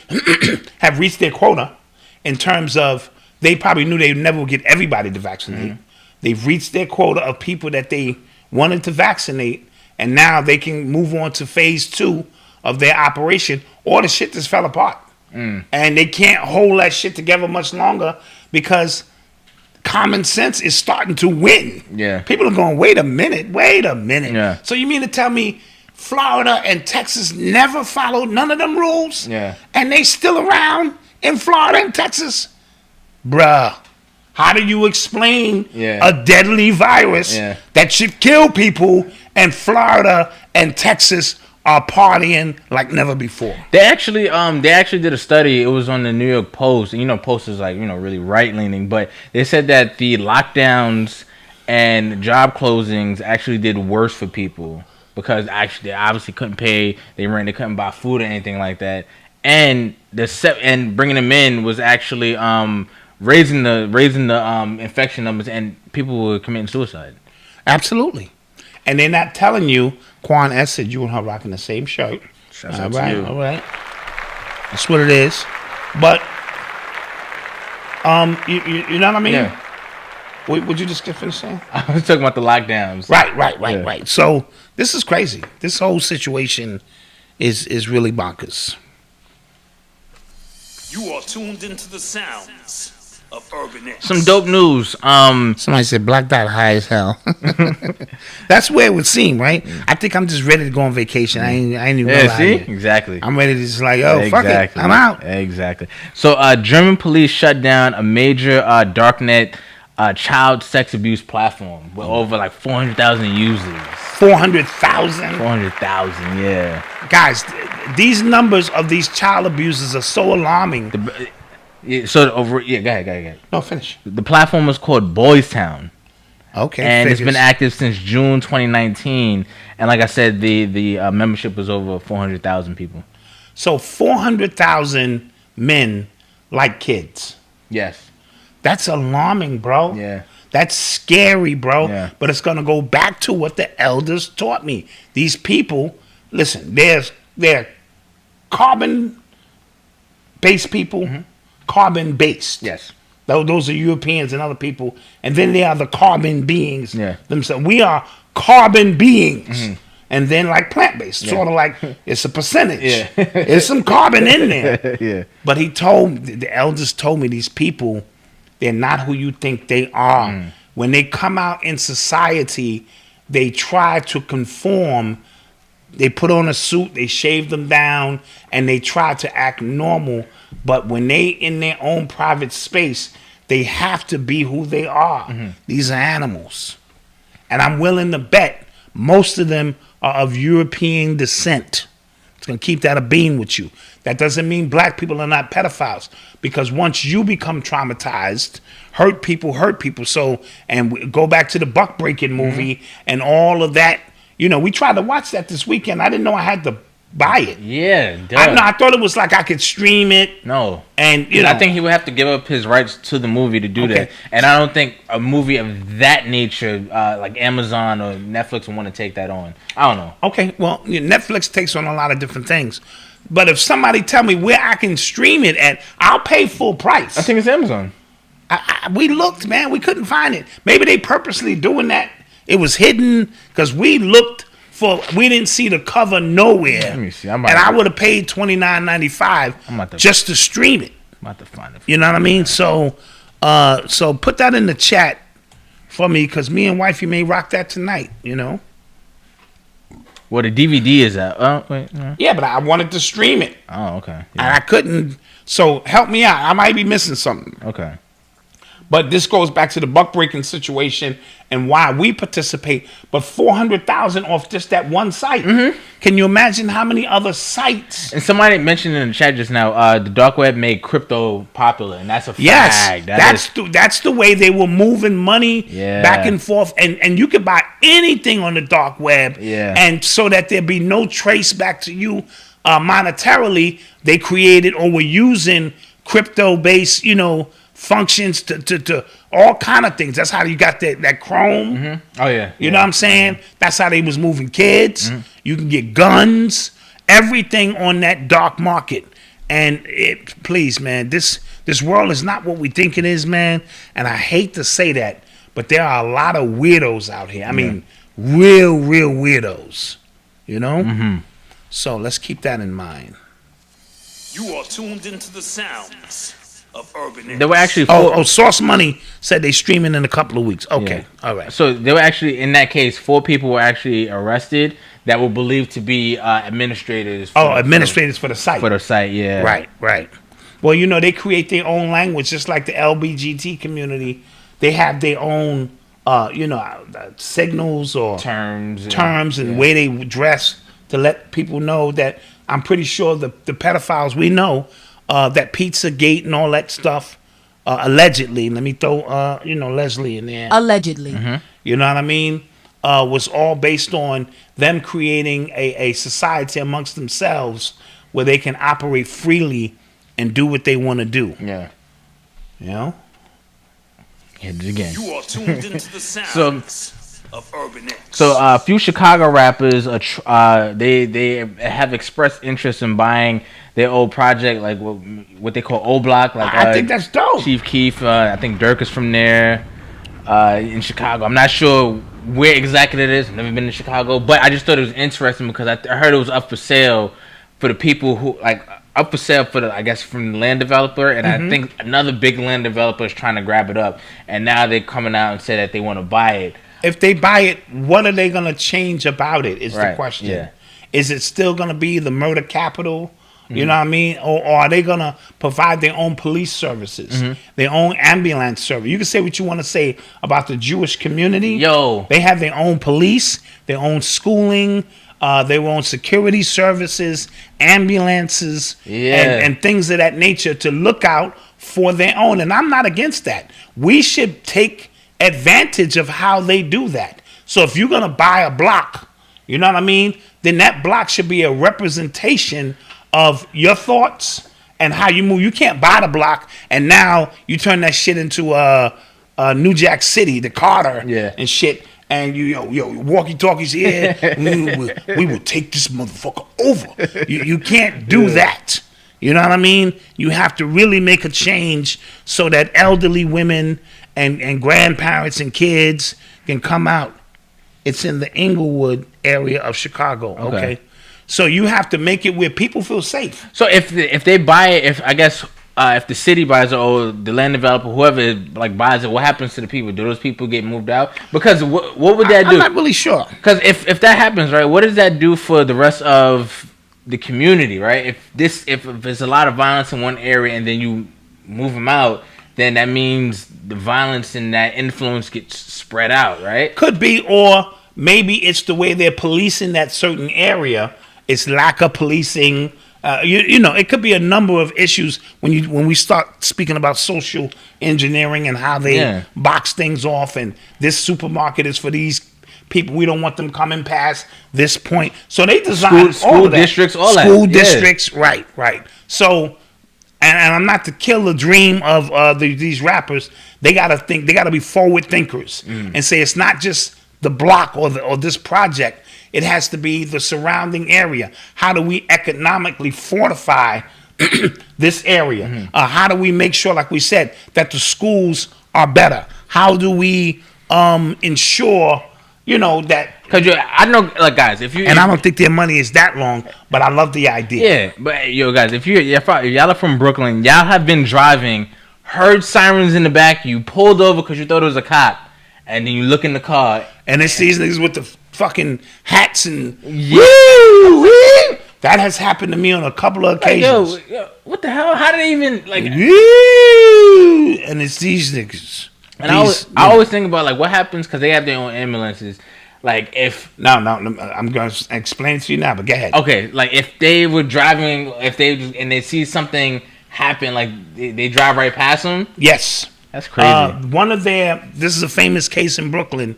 have reached their quota in terms of they probably knew they never would get everybody to vaccinate. Mm-hmm. They've reached their quota of people that they wanted to vaccinate, and now they can move on to phase 2 of their operation, or the shit just fell apart. And they can't hold that shit together much longer because common sense is starting to win. Yeah. People are going, wait a minute. Yeah. So you mean to tell me Florida and Texas never followed none of them rules? Yeah. And they still around in Florida and Texas? Bruh, how do you explain a deadly virus that should kill people, and Florida and Texas are partying like never before? They actually did a study. It was on the New York Post. Post is like, really right leaning, but they said that the lockdowns and job closings actually did worse for people because they obviously couldn't pay their rent, they couldn't buy food or anything like that, and bringing them in was actually raising the infection numbers, and people were committing suicide. Absolutely. And they're not telling you. Quan S said you and her rocking the same shirt. All right. That's what it is. But you know what I mean? Yeah. Would you just finish saying? I was talking about the lockdowns. Right. So this is crazy. This whole situation is really bonkers. You are tuned into the sounds of Urban X. Some dope news. Somebody said Black Dot high as hell. That's where it would seem, right? I think I'm just ready to go on vacation. I ain't even know see? Exactly. I'm ready to just like, fuck it. I'm out. Exactly. So German police shut down a major darknet child sex abuse platform with over like 400,000 users. 400,000? 400,000, yeah. Guys, these numbers of these child abusers are so alarming. Go ahead. No, finish. The platform is called Boys Town. Okay. And it's been active since June 2019. And like I said, the membership was over 400,000 people. So 400,000 men like kids. Yes. That's alarming, bro. Yeah. That's scary, bro. Yeah. But it's going to go back to what the elders taught me. These people, listen, they're carbon-based people, carbon-based. Yes. Those are Europeans and other people. And then they are the carbon beings themselves. We are carbon beings. And then like plant-based, sort of like it's a percentage. There's some carbon in there. But the elders told me these people, they're not who you think they are. When they come out in society, they try to conform. They put on a suit, they shave them down, and they try to act normal. But when they in their own private space, they have to be who they are. These are animals. And I'm willing to bet most of them are of European descent. It's going to keep that a bean with you. That doesn't mean black people are not pedophiles. Because once you become traumatized, hurt people. So, and we go back to the buck breaking movie and all of that. You know, we tried to watch that this weekend. I didn't know I had to buy it. I thought it was like I could stream it. No. And, you know. I think he would have to give up his rights to the movie to do that. And I don't think a movie of that nature, like Amazon or Netflix, would want to take that on. I don't know. Okay, well, Netflix takes on a lot of different things. But if somebody tell me where I can stream it at, I'll pay full price. I think it's Amazon. We looked, man. We couldn't find it. Maybe they purposely doing that. It was hidden because we looked we didn't see the cover nowhere. Let me see. And I would have paid $29.95 just to stream it. I'm about to find it. You know what I mean? So put that in the chat for me because me and wifey may rock that tonight, you know? Well, the DVD is out. Oh, wait. No. Yeah, but I wanted to stream it. Oh, okay. And I couldn't. So help me out. I might be missing something. Okay. But this goes back to the buck breaking situation and why we participate. But 400,000 off just that one site. Can you imagine how many other sites? And somebody mentioned in the chat just now, the dark web made crypto popular, and that's a fact. Yes, that's the way they were moving money back and forth, and you could buy anything on the dark web, and so that there be no trace back to you monetarily. They created or were using crypto-based, functions to all kind of things. That's how you got that Chrome. Oh yeah. You know what I'm saying? That's how they was moving kids. You can get guns, everything on that dark market. And please, man, this world is not what we think it is, man. And I hate to say that, but there are a lot of weirdos out here. I mean, real weirdos. You know? So let's keep that in mind. You are tuned into the sounds of Urban. They were actually Source Money said they streaming in a couple of weeks. Okay, all right. So they were actually, in that case, 4 people were actually arrested that were believed to be administrators. Administrators for the site. For the site, yeah. Right. Well, they create their own language, just like the LBGT community. They have their own, signals or terms and way they dress to let people know that. I'm pretty sure the pedophiles we know. That Pizzagate and all that stuff, allegedly. Let me throw, Leslie in there. Allegedly. You know what I mean? Was all based on them creating a society amongst themselves where they can operate freely and do what they want to do. Yeah. You know? Hit it again. You are tuned into the sounds of Urban X. So a few Chicago rappers, they have expressed interest in buying their old project, like what they call Old Block. Like I think that's dope. Chief Keef, I think Dirk is from there, in Chicago. I'm not sure where exactly it is. I've never been to Chicago, but I just thought it was interesting because I heard it was up for sale for the people who up for sale for from the land developer, and I think another big land developer is trying to grab it up, and now they're coming out and say that they want to buy it. If they buy it, what are they going to change about it is the question. Yeah. Is it still going to be the murder capital? You know what I mean? Or are they going to provide their own police services, their own ambulance service? You can say what you want to say about the Jewish community. They have their own police, their own schooling, their own security services, ambulances, and things of that nature to look out for their own. And I'm not against that. We should take advantage of how they do that. So if you're going to buy a block, you know what I mean? Then that block should be a representation of your thoughts and how you move. You can't buy the block and now you turn that shit into New Jack City, the Carter and shit, and yo, walkie-talkies here. we will take this motherfucker over. You can't do that. You know what I mean? You have to really make a change so that elderly women and grandparents and kids can come out. It's in the Inglewood area of Chicago. Okay. So you have to make it where people feel safe. So if they buy it, if the city buys it or the land developer, whoever like buys it, what happens to the people? Do those people get moved out? Because what would that do? I'm not really sure. Because if that happens, right, what does that do for the rest of the community, right? If there's a lot of violence in one area and then you move them out, then that means the violence and that influence gets spread out, right? Could be, or maybe it's the way they're policing that certain area. It's lack of policing. You know, it could be a number of issues when we start speaking about social engineering and how they box things off. And this supermarket is for these people. We don't want them coming past this point. So they design school districts, all that. School districts, right. So, and I'm not to kill the dream of these rappers. They gotta think. They gotta be forward thinkers and say it's not just the block or this project. It has to be the surrounding area. How do we economically fortify this area? How do we make sure, like we said, that the schools are better? How do we ensure, you know, that... Because I know, like, guys, if you... And I don't think their money is that long, but I love the idea. Yeah, but, yo, guys, if y'all are from Brooklyn, y'all have been driving, heard sirens in the back, you pulled over because you thought it was a cop, and then you look in the car... And it's these niggas with the fucking hats and... Woo! That has happened to me on a couple of occasions. Like, yo, what the hell? How did they even, like... And it's these niggas. And I always think about, like, what happens, because they have their own ambulances. Like, if... No, I'm going to explain it to you now, but go ahead. Okay, like, if they were driving, and they see something happen, like, they drive right past them? Yes. That's crazy. This is a famous case in Brooklyn.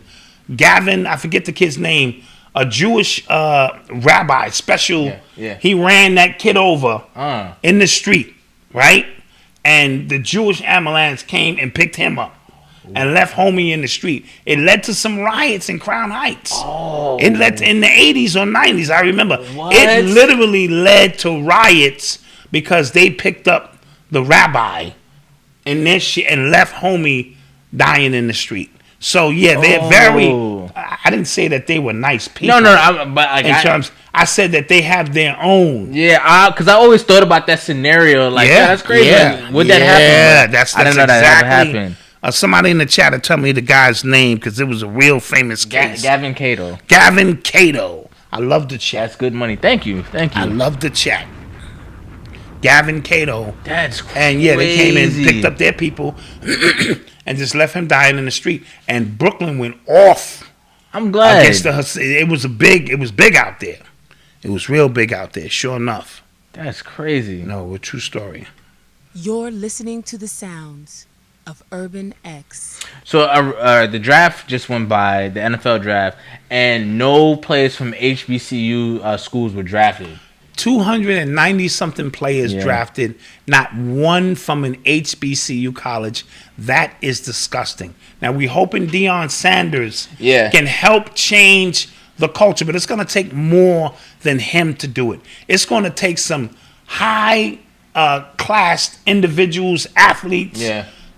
Gavin, I forget the kid's name, a Jewish rabbi, special. Yeah. He ran that kid over in the street, right? And the Jewish ambulance came and picked him up and left homie in the street. It led to some riots in Crown Heights. Oh. It led to, in the 80s or 90s, I remember. What? It literally led to riots because they picked up the rabbi and this shit and left homie dying in the street. So yeah, they're very. I didn't say that they were nice people. No, but like I said that they have their own. Yeah, because I always thought about that scenario. Like, that's crazy. Yeah, would that happen? Yeah, that's I didn't know exactly, that ever happened. Somebody in the chat to tell me the guy's name because it was a real famous case. Gavin Cato. Gavin Cato. I love the chat. That's good money. Thank you. I love the chat. Gavin Cato. That's crazy. And yeah, they came in, picked up their people, and just left him dying in the street. And Brooklyn went off. I'm glad. It was big out there. It was real big out there. Sure enough. That's crazy. No, a true story. You're listening to the sounds of Urban X. So the draft just went by, the NFL draft, and no players from HBCU schools were drafted. 290 something players drafted, not one from an HBCU college. That is disgusting. Now we're hoping Deion Sanders can help change the culture, but it's going to take more than him to do it. It's going to take some high class individuals, athletes,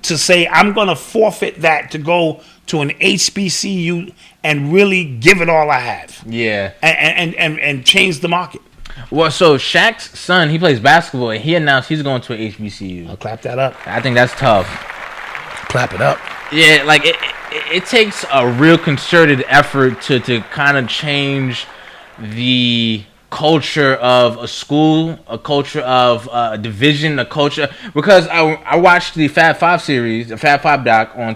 to say, I'm going to forfeit that to go to an HBCU and really give it all I have. Yeah. And change the market. Well, so Shaq's son, he plays basketball, and he announced he's going to an HBCU. I'll clap that up. I think that's tough. Clap it up. Yeah, like it takes a real concerted effort to kind of change the culture of a school, a culture of a division, a culture. Because I watched the Fab Five series, the Fab Five doc on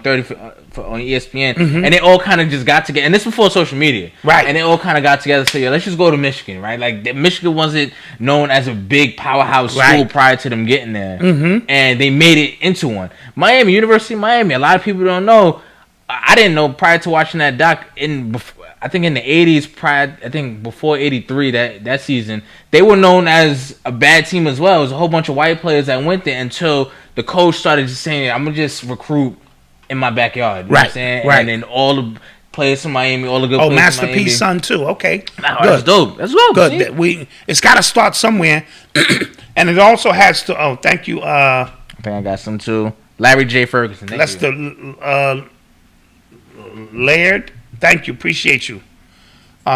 on ESPN, and they all kind of just got together. And this before social media, right? And they all kind of got together. So let's just go to Michigan, right? Like Michigan wasn't known as a big powerhouse school prior to them getting there, and they made it into one. Miami, University of Miami. A lot of people don't know. I didn't know prior to watching that doc. I think in the 80s, before 83, that season, they were known as a bad team as well. It was a whole bunch of white players that went there until the coach started just saying, I'm going to just recruit in my backyard. You know what I'm saying? Right. And then all the players from Miami, all the good players Master from Miami. P's son too. Okay, good. That's dope. That's dope. Good. It's got to start somewhere, and it also has to. Oh, thank you. I think I got some too. Larry J. Ferguson. Lester Laird. Thank you. Appreciate you.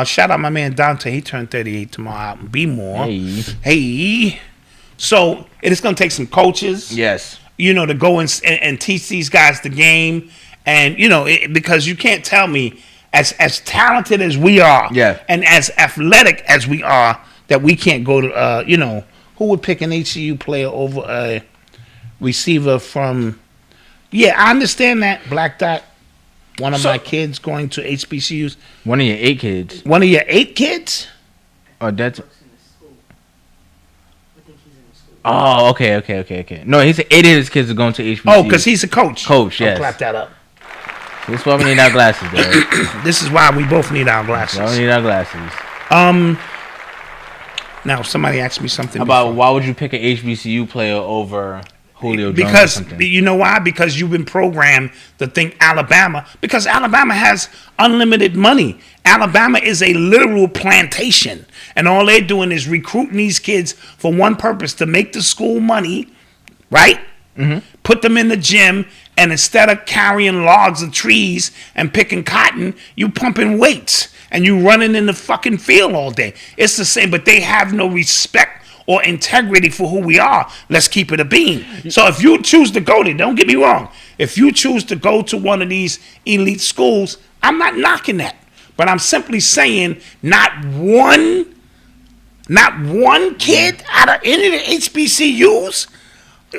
Shout out my man Dante. He turned 38 tomorrow out in B-More. Hey. So it is going to take some coaches. Yes. To go and teach these guys the game. And, because you can't tell me, as talented as we are, and as athletic as we are, that we can't go to, who would pick an HCU player over a receiver from, I understand that, Black Dot. One of my kids going to HBCUs. One of your 8 kids. One of your 8 kids? Oh, that's... Oh, okay. No, he said 8 of his kids are going to HBCUs. Oh, because he's a coach. Coach, yes. I'll clap that up. This is why we need our glasses, though. This is why we both need our glasses. We need our glasses. Now, somebody asked me something about why would you pick an HBCU player over Julio Jones? Because you know why? Because you've been programmed to think Alabama. Because Alabama has unlimited money. Alabama is a literal plantation, and all they're doing is recruiting these kids for one purpose: to make the school money, right? Put them in the gym, and instead of carrying logs of trees and picking cotton, you pumping weights and you running in the fucking field all day. It's the same, but they have no respect or integrity for who we are. Let's keep it a bean. So if you choose to go there, don't get me wrong. If you choose to go to one of these elite schools, I'm not knocking that. But I'm simply saying not one kid out of any of the HBCUs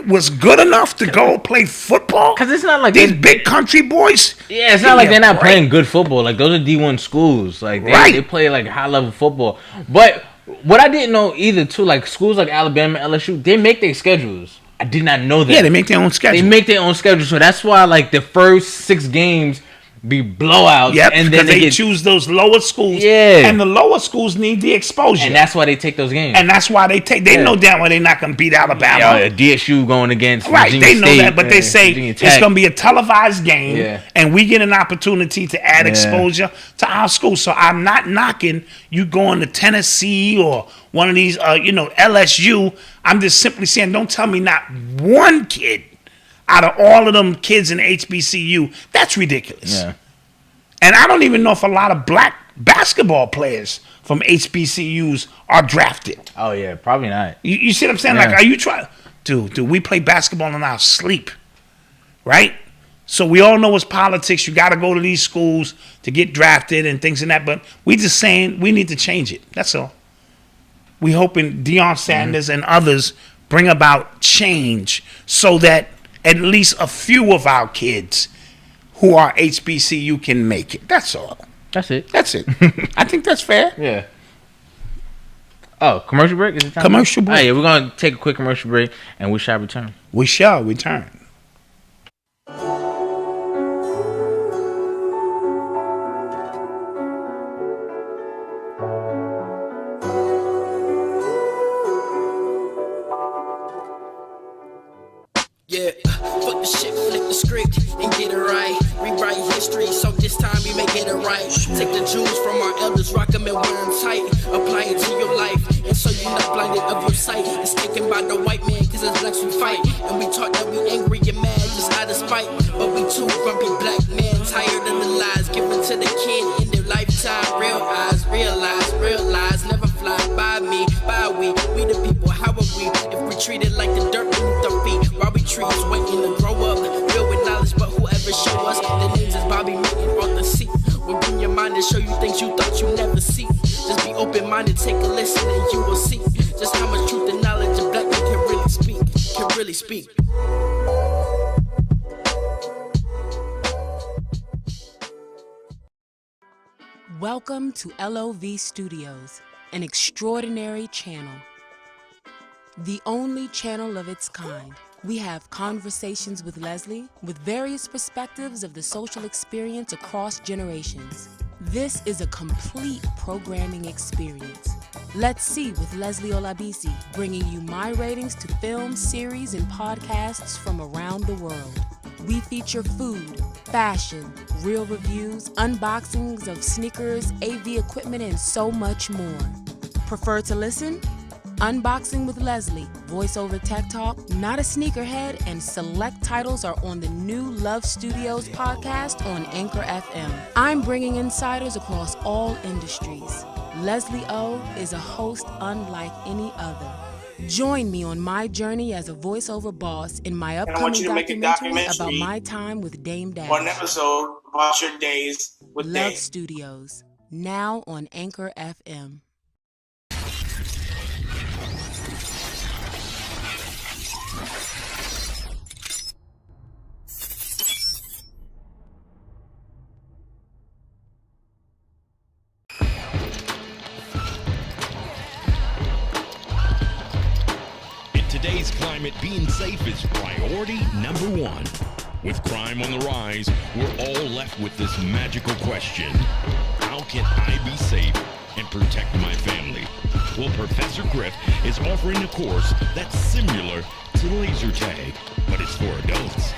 was good enough to go play football. Because it's not like these big country boys. Yeah, it's not like they're not playing good football. Like, those are D1 schools. Like, they play like high level football. But what I didn't know either too, like schools like Alabama, LSU, they make their schedules. I did not know that. Yeah, they make their own schedule. So that's why like the first 6 games be blowouts. Yep, and then then they choose those lower schools. Yeah. And the lower schools need the exposure. And that's why they take those games. And that's why they know damn well they're not going to beat Alabama. DSU going against Virginia State, know that, but they say it's going to be a televised game, Yeah. and we get an opportunity to add exposure to our school. So I'm not knocking you going to Tennessee or one of these, LSU. I'm just simply saying, don't tell me not one kid out of all of them kids in HBCU. That's ridiculous. Yeah. And I don't even know if a lot of black basketball players from HBCUs are drafted. Oh, yeah, probably not. You see what I'm saying? Yeah. Like, are you trying? Dude, we play basketball in our sleep, right? So we all know it's politics. You got to go to these schools to get drafted and things like that. But we just saying we need to change it. That's all. We hoping Deion Sanders and others bring about change so that at least a few of our kids who are HBCU can make it. That's all. That's it. I think that's fair. Yeah. Oh, commercial break? Is it time? Commercial break. Oh, yeah, we're going to take a quick commercial break, and we shall return. We shall return. Yeah, fuck the shit, flip the script and get it right. Rewrite history, so this time we may get it right. Take the jewels from our elders, rock them and wear them tight. Apply it to your life, and so you're not blinded of your sight. It's taken by the white man, cause it's blacks we fight. And we taught that we angry and mad, just out of spite. But we too grumpy black men, tired of the lies given to the kid in their lifetime. Real eyes, realize, never fly by me, by we the people, how are we? If we treat it like the dirt beneath our feet, why we trees waiting to grow up, filled with knowledge, but whoever show us, the names is Bobby making on the seat. We'll bring your mind and show you things you thought you never see. Just be open-minded, take a listen, and you will see just how much truth and knowledge a black man can really speak. Welcome to LOV Studios, an extraordinary channel. The only channel of its kind. We have conversations with Leslie with various perspectives of the social experience across generations. This is a complete programming experience. Let's See with Leslie Olabisi, bringing you my ratings to films, series, and podcasts from around the world. We feature food, fashion, real reviews, unboxings of sneakers, AV equipment, and so much more. Prefer to listen? Unboxing with Leslie, voiceover tech talk, not a sneakerhead, and select titles are on the new Love Studios podcast on Anchor FM. I'm bringing insiders across all industries. Leslie O is a host unlike any other. Join me on my journey as a voiceover boss in my upcoming documentary about my time with Dame Dash. One episode about your days with Love Dame. Studios, now on Anchor FM. Today's climate, being safe is priority number one. With crime on the rise, we're all left with this magical question: how can I be safe and protect my family? Well, Professor Griff is offering a course that's similar to laser tag, but it's for adults.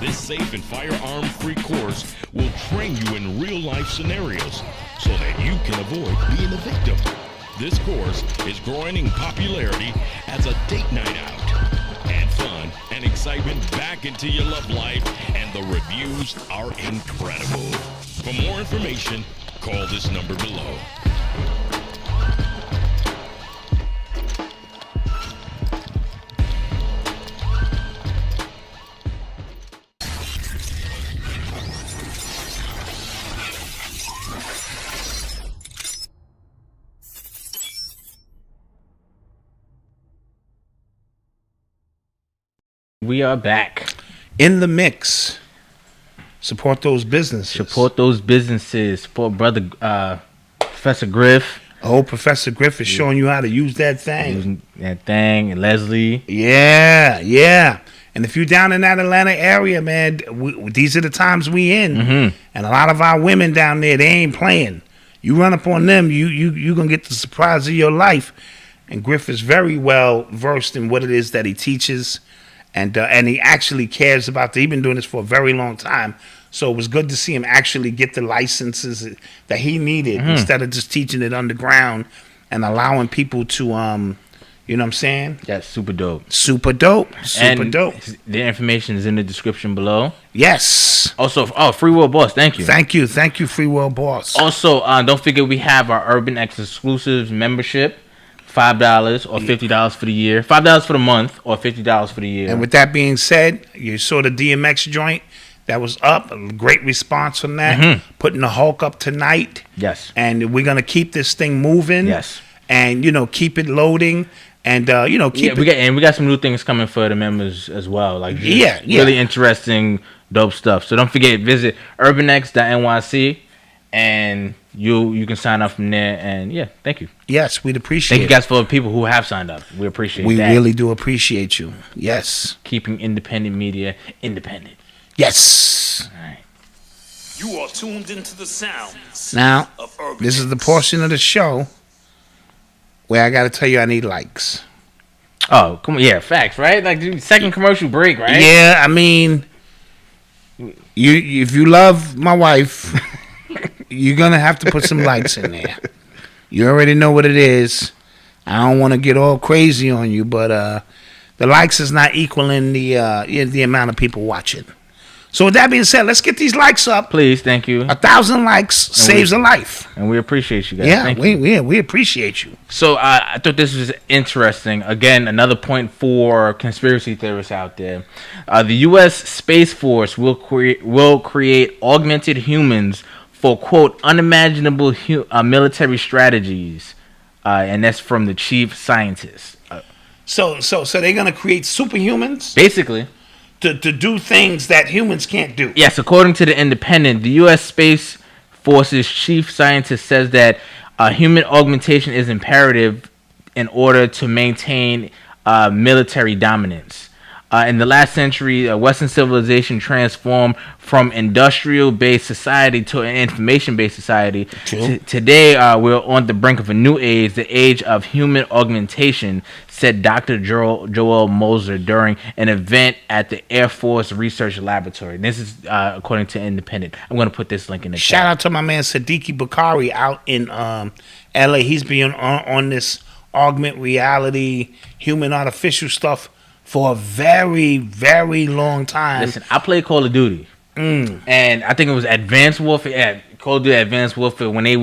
This safe and firearm-free course will train you in real-life scenarios so that you can avoid being a victim. This course is growing in popularity as a date night out. Add fun and excitement back into your love life, and the reviews are incredible. For more information, call this number below. We are back in the mix. Support those businesses. Support those businesses. Support brother Professor Griff. Oh, Professor Griff is showing you how to use that thing. Using that thing, and Leslie. Yeah, yeah. And if you're down in that Atlanta area, man, these are the times we in. Mm-hmm. And a lot of our women down there, they ain't playing. You run up on them, you gonna get the surprise of your life. And Griff is very well versed in what it is that he teaches. And he actually cares about that. He's been doing this for a very long time. So it was good to see him actually get the licenses that he needed instead of just teaching it underground and allowing people to, you know what I'm saying? That's super dope. Super dope. Super and dope. The information is in the description below. Yes. Also, Free Will Boss, thank you. Thank you, Free Will Boss. Also, don't forget we have our Urban X exclusives membership. $5 or $50 for the year. $5 for the month or $50 for the year. And with that being said, you saw the DMX joint that was up. A great response from that. Mm-hmm. Putting the Hulk up tonight. Yes. And we're gonna keep this thing moving. Yes. And keep it loading. And keep it. We got some new things coming for the members as well. Like really interesting, dope stuff. So don't forget, visit urbanx.nyc and you can sign up from there. And thank you. Yes, we'd appreciate it. Thank you guys for the people who have signed up. We appreciate that. We really do appreciate you. Yes. Keeping independent media independent. Yes. All right. You are tuned into the sounds. Now, of Urban this is the X. portion of the show where I got to tell you I need likes. Oh, come on. Yeah, facts, right? Like, dude, second commercial break, right? Yeah, I mean, if you love my wife, you're going to have to put some likes in there. You already know what it is. I don't want to get all crazy on you, but the likes is not equaling the amount of people watching. So with that being said, let's get these likes up. Please, thank you. 1,000 likes saves a life. And we appreciate you guys. Yeah, thank we appreciate you. So I thought this was interesting. Again, another point for conspiracy theorists out there. The U.S. Space Force will create augmented humans for, quote, unimaginable military strategies. And that's from the chief scientist. So they're going to create superhumans? Basically. To do things that humans can't do. Yes, according to The Independent, the U.S. Space Force's chief scientist says that human augmentation is imperative in order to maintain military dominance. In the last century, Western civilization transformed from industrial-based society to an information-based society. Today, we're on the brink of a new age, the age of human augmentation, said Dr. Joel Moser during an event at the Air Force Research Laboratory. This is according to Independent. I'm going to put this link in the chat. Shout out to my man Siddiqui Bakari out in LA. He's been on this augment reality, human artificial stuff for a very, very long time. Listen, I played Call of Duty. And I think it was Advanced Warfare, Call of Duty Advanced Warfare, when they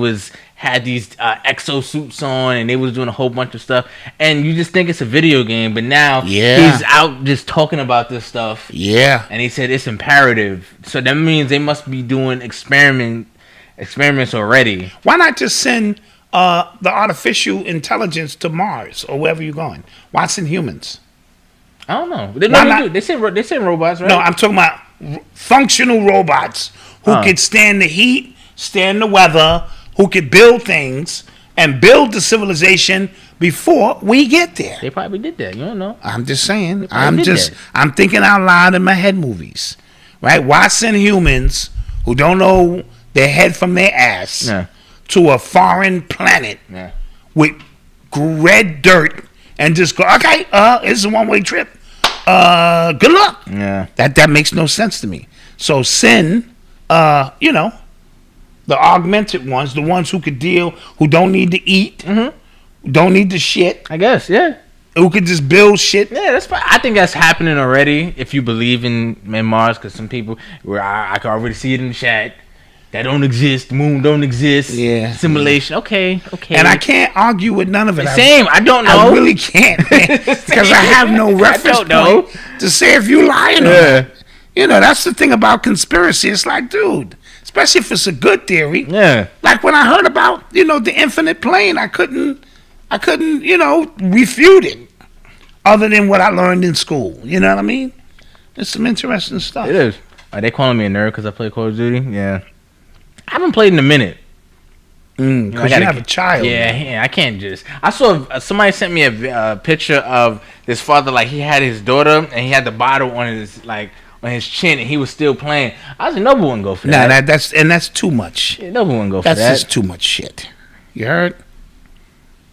had these exosuits on and they was doing a whole bunch of stuff. And you just think it's a video game, but now he's out just talking about this stuff. Yeah. And he said it's imperative. So that means they must be doing experiments already. Why not just send the artificial intelligence to Mars or wherever you're going? Why send humans? I don't know. They send robots, right? No, I'm talking about functional robots who could stand the heat, stand the weather, who could build things and build the civilization before we get there. They probably did that. You don't know. I'm just saying. I'm thinking out loud in my head movies, right? Why send humans who don't know their head from their ass to a foreign planet with red dirt and just go, okay, it's a one-way trip. Good luck. Yeah. That makes no sense to me. So send, the augmented ones, the ones who could deal, who don't need to eat, don't need to shit. I guess, yeah. Who could just build shit. Yeah, that's fine. I think that's happening already. If you believe in Mars, because some people, where I can already see it in the chat. That don't exist. The moon don't exist. Yeah. Simulation. Okay. And I can't argue with none of it. Same. I don't know. I really can't, because I have no reference point to say if you lying or not. You know, that's the thing about conspiracy. It's like, dude, especially if it's a good theory. Yeah. Like when I heard about, the infinite plane, I couldn't, refute it other than what I learned in school. You know what I mean? It's some interesting stuff. It is. Are they calling me a nerd because I play Call of Duty? Yeah. I haven't played in a minute. Because you have a child. Yeah, I can't just. I saw somebody sent me a picture of this father, like he had his daughter and he had the bottle on his chin and he was still playing. I was like, Noble wouldn't go for that. That's too much. Yeah, Noble wouldn't go for that. That's just too much shit. You heard?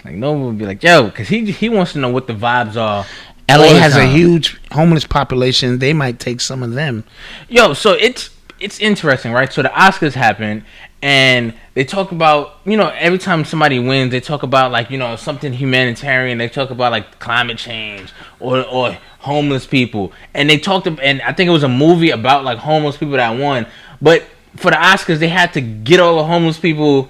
Like Noble would be like, yo, because he wants to know what the vibes are. LA has a huge homeless population. They might take some of them. Yo, so it's interesting, right? So the Oscars happen, and they talk about, every time somebody wins, they talk about, like, something humanitarian. They talk about, like, climate change or homeless people. And they talked about, and I think it was a movie about, like, homeless people that won. But for the Oscars, they had to get all the homeless people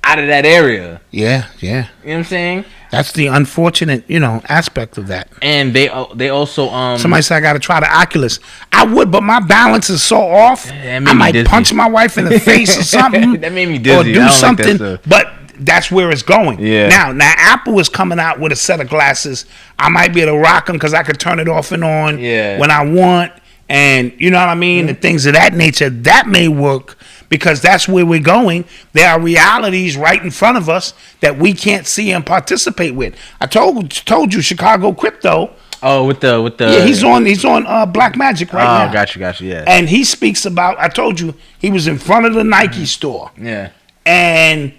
out of that area. Yeah. You know what I'm saying? That's the unfortunate, aspect of that. And they also somebody said I got to try the Oculus. I would, but my balance is so off. I might punch my wife in the face or something. That made me dizzy. Or do something. But that's where it's going. Yeah. Now Apple is coming out with a set of glasses. I might be able to rock them because I could turn it off and on when I want. And you know what I mean? And things of that nature. That may work. Because that's where we're going. There are realities right in front of us that we can't see and participate with. I told you Chicago Crypto. Oh, with the yeah, he's on Black Magic right now. Got you, yeah. And he speaks about. I told you he was in front of the Nike store. Yeah. And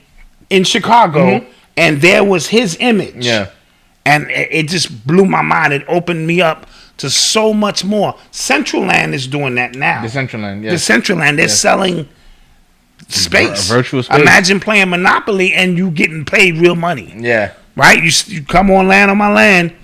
in Chicago, and there was his image. Yeah. And it just blew my mind. It opened me up to so much more. Central Land is doing that now. The Central Land, yeah. The Central Land, they're selling space. Virtual space. Imagine playing Monopoly and you getting paid real money. Yeah. Right? You come on my land.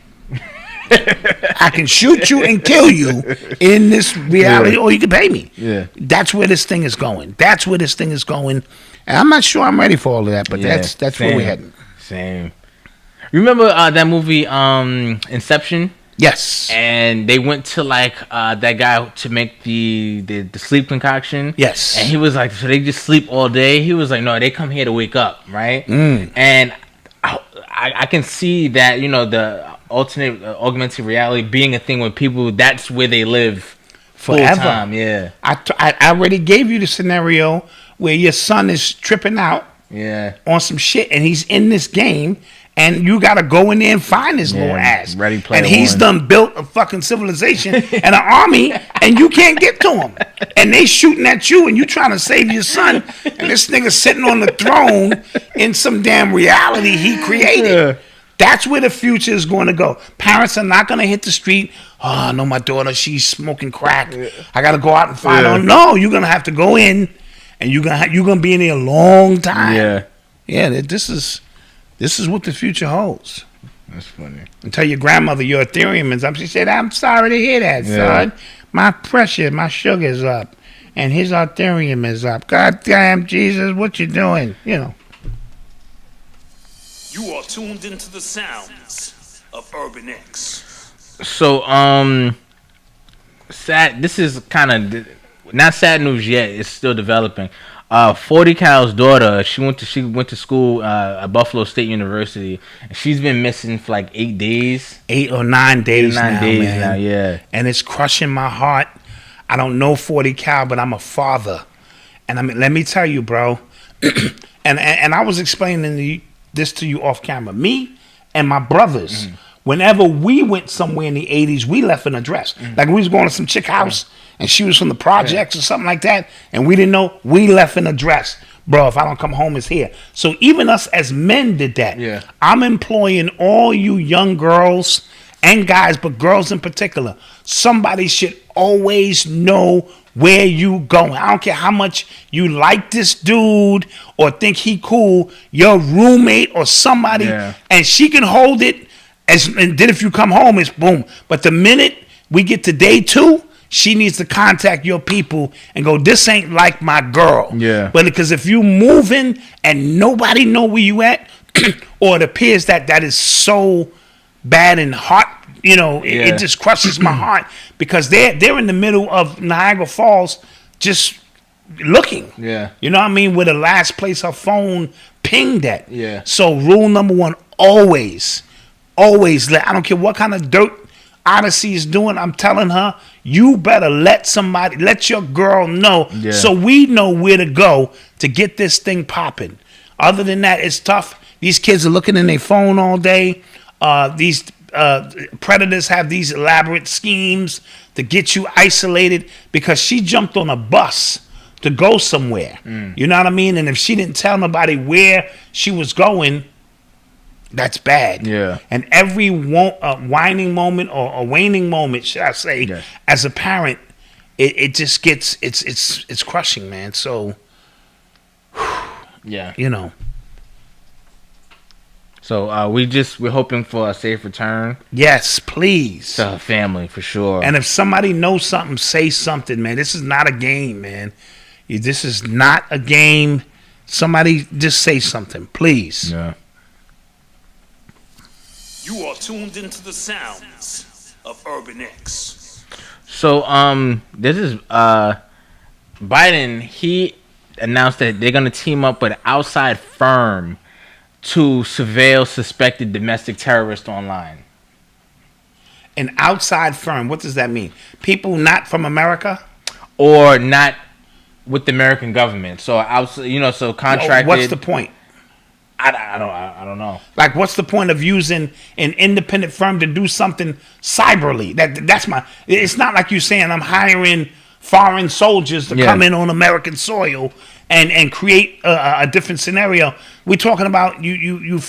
I can shoot you and kill you in this reality, or you can pay me. Yeah. That's where this thing is going. And I'm not sure I'm ready for all of that, but that's where we're heading. Same. Remember that movie Inception? Yes. And they went to like that guy to make the sleep concoction. Yes. And he was like, so they just sleep all day? He was like, no, they come here to wake up, right? And I can see that, the alternate augmented reality being a thing where people, that's where they live forever. Full time, yeah. I already gave you the scenario where your son is tripping out on some shit and he's in this game and you got to go in there and find his little ass. Ready Player And he's One. done built a fucking civilization and an army, and you can't get to him. And they shooting at you, and you trying to save your son, and this nigga sitting on the throne in some damn reality he created. That's where the future is going to go. Parents are not going to hit the street. Oh, I know my daughter, she's smoking crack. I got to go out and find her. No, you're going to have to go in, and you're gonna be in there a long time. Yeah. This is what the future holds. That's funny. And tell your grandmother your Ethereum is up. She said, "I'm sorry to hear that, son. My pressure, my sugar's up, and his Ethereum is up. God damn, Jesus, what you doing? You know." You are tuned into the sounds of Urban X. So, sad. This is kind of not sad news yet. It's still developing. 40 Cal's daughter, she went to school at Buffalo State University, and she's been missing for like 8 days. 8 or 9 days now, man. Yeah. And it's crushing my heart. I don't know 40 Cal, but I'm a father. And I mean, let me tell you, bro. and I was explaining this to you off camera. Me and my brothers, whenever we went somewhere in the 80s, we left an address. Like we was going to some chick house, and she was from the projects or something like that, and we didn't know, we left an address. Bro, if I don't come home, it's here. So even us as men did that. Yeah. I'm employing all you young girls and guys, but girls in particular. Somebody should always know where you going. I don't care how much you like this dude or think he cool, your roommate or somebody, and she can hold it, and then if you come home, it's boom. But the minute we get to day 2, she needs to contact your people and go, this ain't like my girl. Yeah. But because if you moving and nobody know where you at, or it appears that is so bad and heart, it just crushes my heart, because they're in the middle of Niagara Falls just looking. Yeah. You know what I mean? Where the last place her phone pinged at. Yeah. So rule number 1, always let, I don't care what kind of dirt Odyssey is doing, I'm telling her, you better let your girl know, so we know where to go to get this thing popping. Other than that, it's tough. These kids are looking in their phone all day. These predators have these elaborate schemes to get you isolated, because she jumped on a bus to go somewhere. You know what I mean? And if she didn't tell nobody where she was going, that's bad. Yeah. And every whining moment or a waning moment, should I say, as a parent, it just gets it's crushing, man. So yeah, So we're hoping for a safe return. Yes, please. To her family, for sure. And if somebody knows something, say something, man. This is not a game, man. This is not a game. Somebody just say something, please. Yeah. You are tuned into the sounds of Urban X. So this is Biden. He announced that they're gonna team up with an outside firm to surveil suspected domestic terrorists online. An outside firm. What does that mean? People not from America, or not with the American government. So outside, so contracted. What's the point? I don't know. Like, what's the point of using an independent firm to do something cyberly? That's my. It's not like you saying I'm hiring foreign soldiers to come in on American soil and create a different scenario. We're talking about you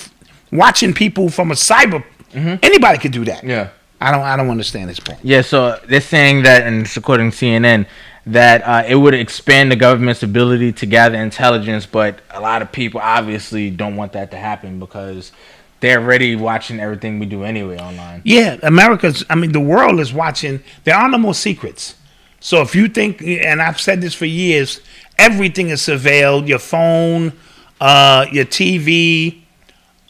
watching people from a cyber. Anybody could do that. Yeah. I don't understand this point. Yeah. So they're saying that, and it's according to CNN, that it would expand the government's ability to gather intelligence, but a lot of people obviously don't want that to happen because they're already watching everything we do anyway online. Yeah, the world is watching. There are no more secrets. So if you think, and I've said this for years, everything is surveilled, your phone, your TV,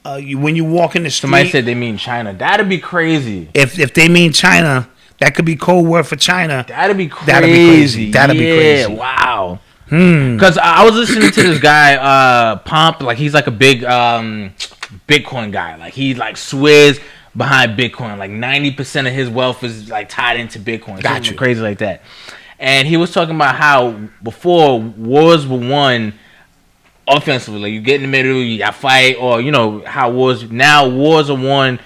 when you walk in the street. Somebody said they mean China. That'd be crazy. If they mean China, that could be code word for China. That'd be crazy. That'd be crazy. Wow. Because I was listening to this guy, Pomp. Like, he's like a big Bitcoin guy. Like, he like swears behind Bitcoin. Like 90% of his wealth is like tied into Bitcoin. Something crazy like that. And he was talking about how before wars were won, offensively. Like you get in the middle, you got fight, or how wars are won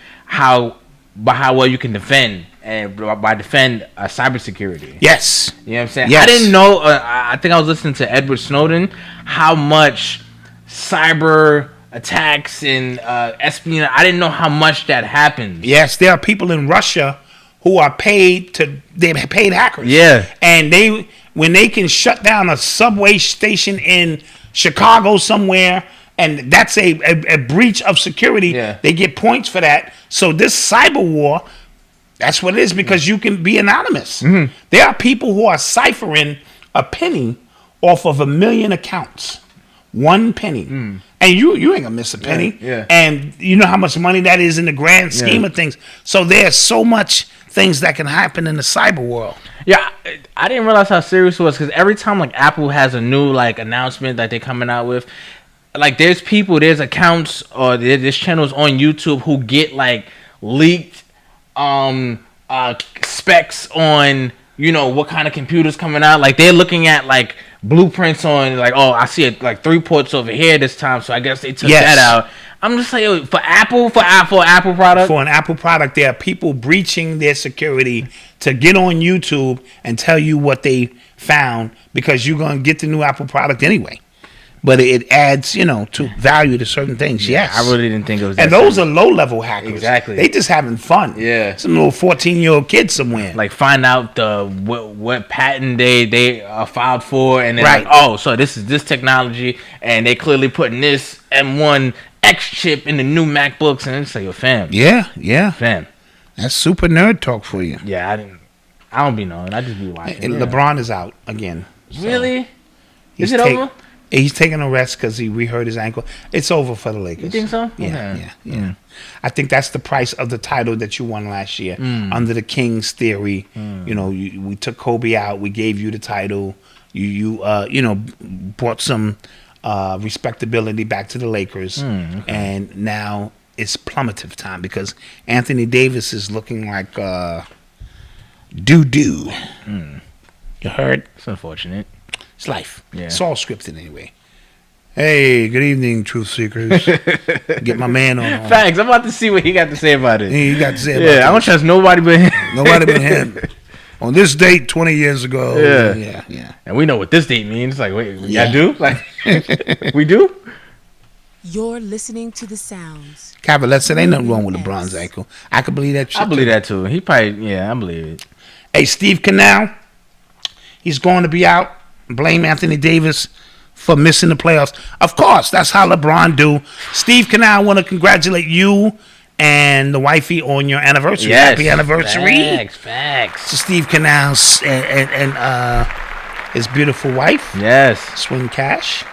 by how well you can defend. And by defend cybersecurity. Yes. You know what I'm saying? Yes. I didn't know, I think I was listening to Edward Snowden, how much cyber attacks and espionage, I didn't know how much that happens. Yes, there are people in Russia who are they're paid hackers. Yeah. And when they can shut down a subway station in Chicago somewhere, and that's a breach of security, they get points for that. So this cyber war, that's what it is, because you can be anonymous. Mm-hmm. There are people who are ciphering a penny off of 1 million accounts. 1 penny. And you ain't gonna miss a penny. Yeah. And you know how much money that is in the grand scheme of things. So there's so much things that can happen in the cyber world. Yeah, I didn't realize how serious it was, because every time like Apple has a new announcement that they're coming out with, like there's accounts or there's channels on YouTube who get leaked specs on what kind of computers coming out. Like they're looking at blueprints on I see it 3 ports over here this time, so I guess they took that out. I'm just like, for Apple product, for an Apple product, there are people breaching their security to get on YouTube and tell you what they found, because you're gonna get the new Apple product anyway. But it adds, to value to certain things. Yeah, yes, I really didn't think it was. And those are low-level hackers. Exactly. They just having fun. Yeah. Some little 14-year-old kid somewhere. Find out what patent they filed for, and then so this is this technology, and they clearly putting this M1 X chip in the new MacBooks, and it's like, fam. Yeah. Fam. That's super nerd talk for you. Yeah, I don't be knowing. I just be watching. LeBron is out again. So really? Is it over? He's taking a rest because he re-hurt his ankle. It's over for the Lakers. You think so? Yeah. I think that's the price of the title that you won last year under the Kings theory. We took Kobe out. We gave you the title. You brought some respectability back to the Lakers, and now it's plummetive time because Anthony Davis is looking like doo-doo. You heard? It's unfortunate. It's life. Yeah. It's all scripted anyway. Hey, good evening, truth seekers. Get my man on. Facts. I'm about to see what he got to say about it. He got to say about it. I don't trust nobody but him. Nobody but him. On this date 20 years ago. Yeah. And we know what this date means. Like, wait, y'all do? We do? You're listening to the sounds. Cavalier said ain't nothing wrong with LeBron's ankle. I can believe that shit. I believe that too. He probably, I believe it. Hey, Steve Canal, he's going to be out. Blame Anthony Davis for missing the playoffs. Of course, that's how LeBron do. Steve Canal, I want to congratulate you and the wifey on your anniversary. Yes. Happy anniversary. Facts. To Steve Canal and his beautiful wife. Yes. Swing Cash.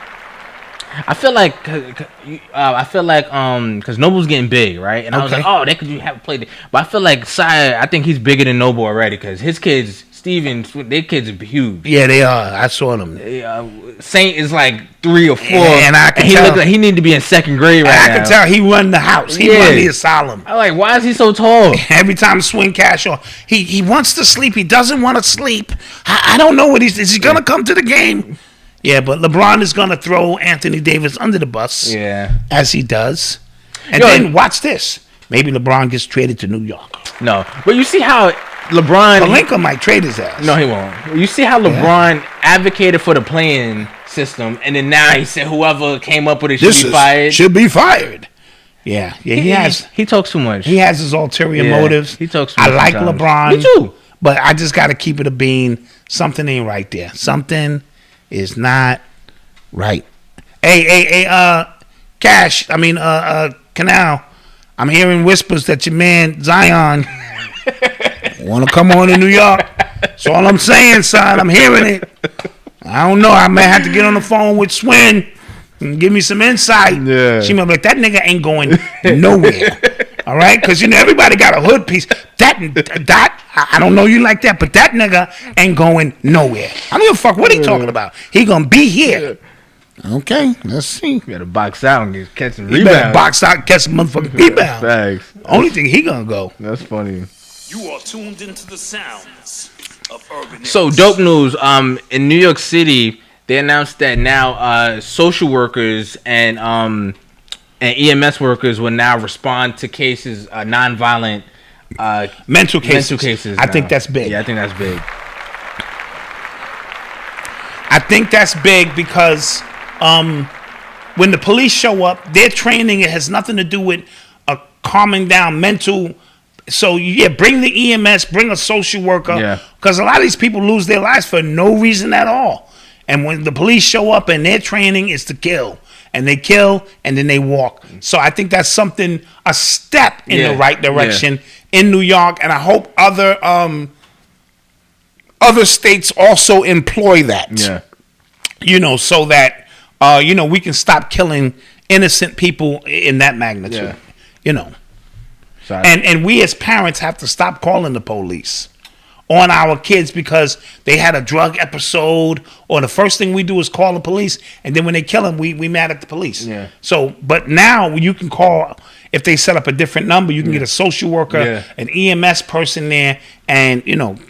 I feel like because Noble's getting big, right? And I was like, oh, they could have played it. But I feel like I think he's bigger than Noble already, because his kids, Steven, their kids are huge. Yeah, they are. I saw them. Saint is like 3 or 4, and I can tell looked like he need to be in 2nd grade right now. I can tell he run the house. He run the asylum. I'm like, why is he so tall? Every time Swing Cash on, he wants to sleep. He doesn't want to sleep. I don't know what is he gonna come to the game? Yeah, but LeBron is gonna throw Anthony Davis under the bus. Yeah, as he does. And then watch this. Maybe LeBron gets traded to New York. No, but you see how LeBron Palenka might trade his ass. No, he won't. You see how LeBron advocated for the playing system, and then now he said whoever came up with it should be fired. Yeah, he talks too much. He has his ulterior motives. He talks too much. I like sometimes. LeBron. Me too. But I just got to keep it a bean. Something ain't right there. Something is not right. Hey, Cash. Canal. I'm hearing whispers that your man Zion want to come on to New York. That's all I'm saying, son. I'm hearing it. I don't know. I may have to get on the phone with Swin and give me some insight. Yeah. She might be like, that nigga ain't going nowhere. All right? Because, everybody got a hood piece. That, I don't know you like that, but that nigga ain't going nowhere. I don't give a fuck what he talking about. He going to be here. Okay, let's see. You gotta box out and catch some rebounds. rebounds. Better box out and catch some motherfucking rebounds. Thanks. Only thing he gonna go. That's funny. You are tuned into the sounds of urban. So dope news. In New York City, they announced that now social workers and EMS workers will now respond to cases, nonviolent mental cases. I think that's big. Yeah, I think that's big. I think that's big because when the police show up, their training, it has nothing to do with calming down mental. So yeah, bring the EMS, bring a social worker, because a lot of these people lose their lives for no reason at all. And when the police show up and their training is to kill, and they kill and then they walk. So I think that's a step in the right direction in New York, and I hope other states also employ that. Yeah. You know, so that we can stop killing innocent people in that magnitude. Yeah. You know. And we as parents have to stop calling the police on our kids because they had a drug episode, or the first thing we do is call the police, and then when they kill them, we mad at the police. Yeah. So, but now you can call, if they set up a different number, you can get a social worker, an EMS person there, and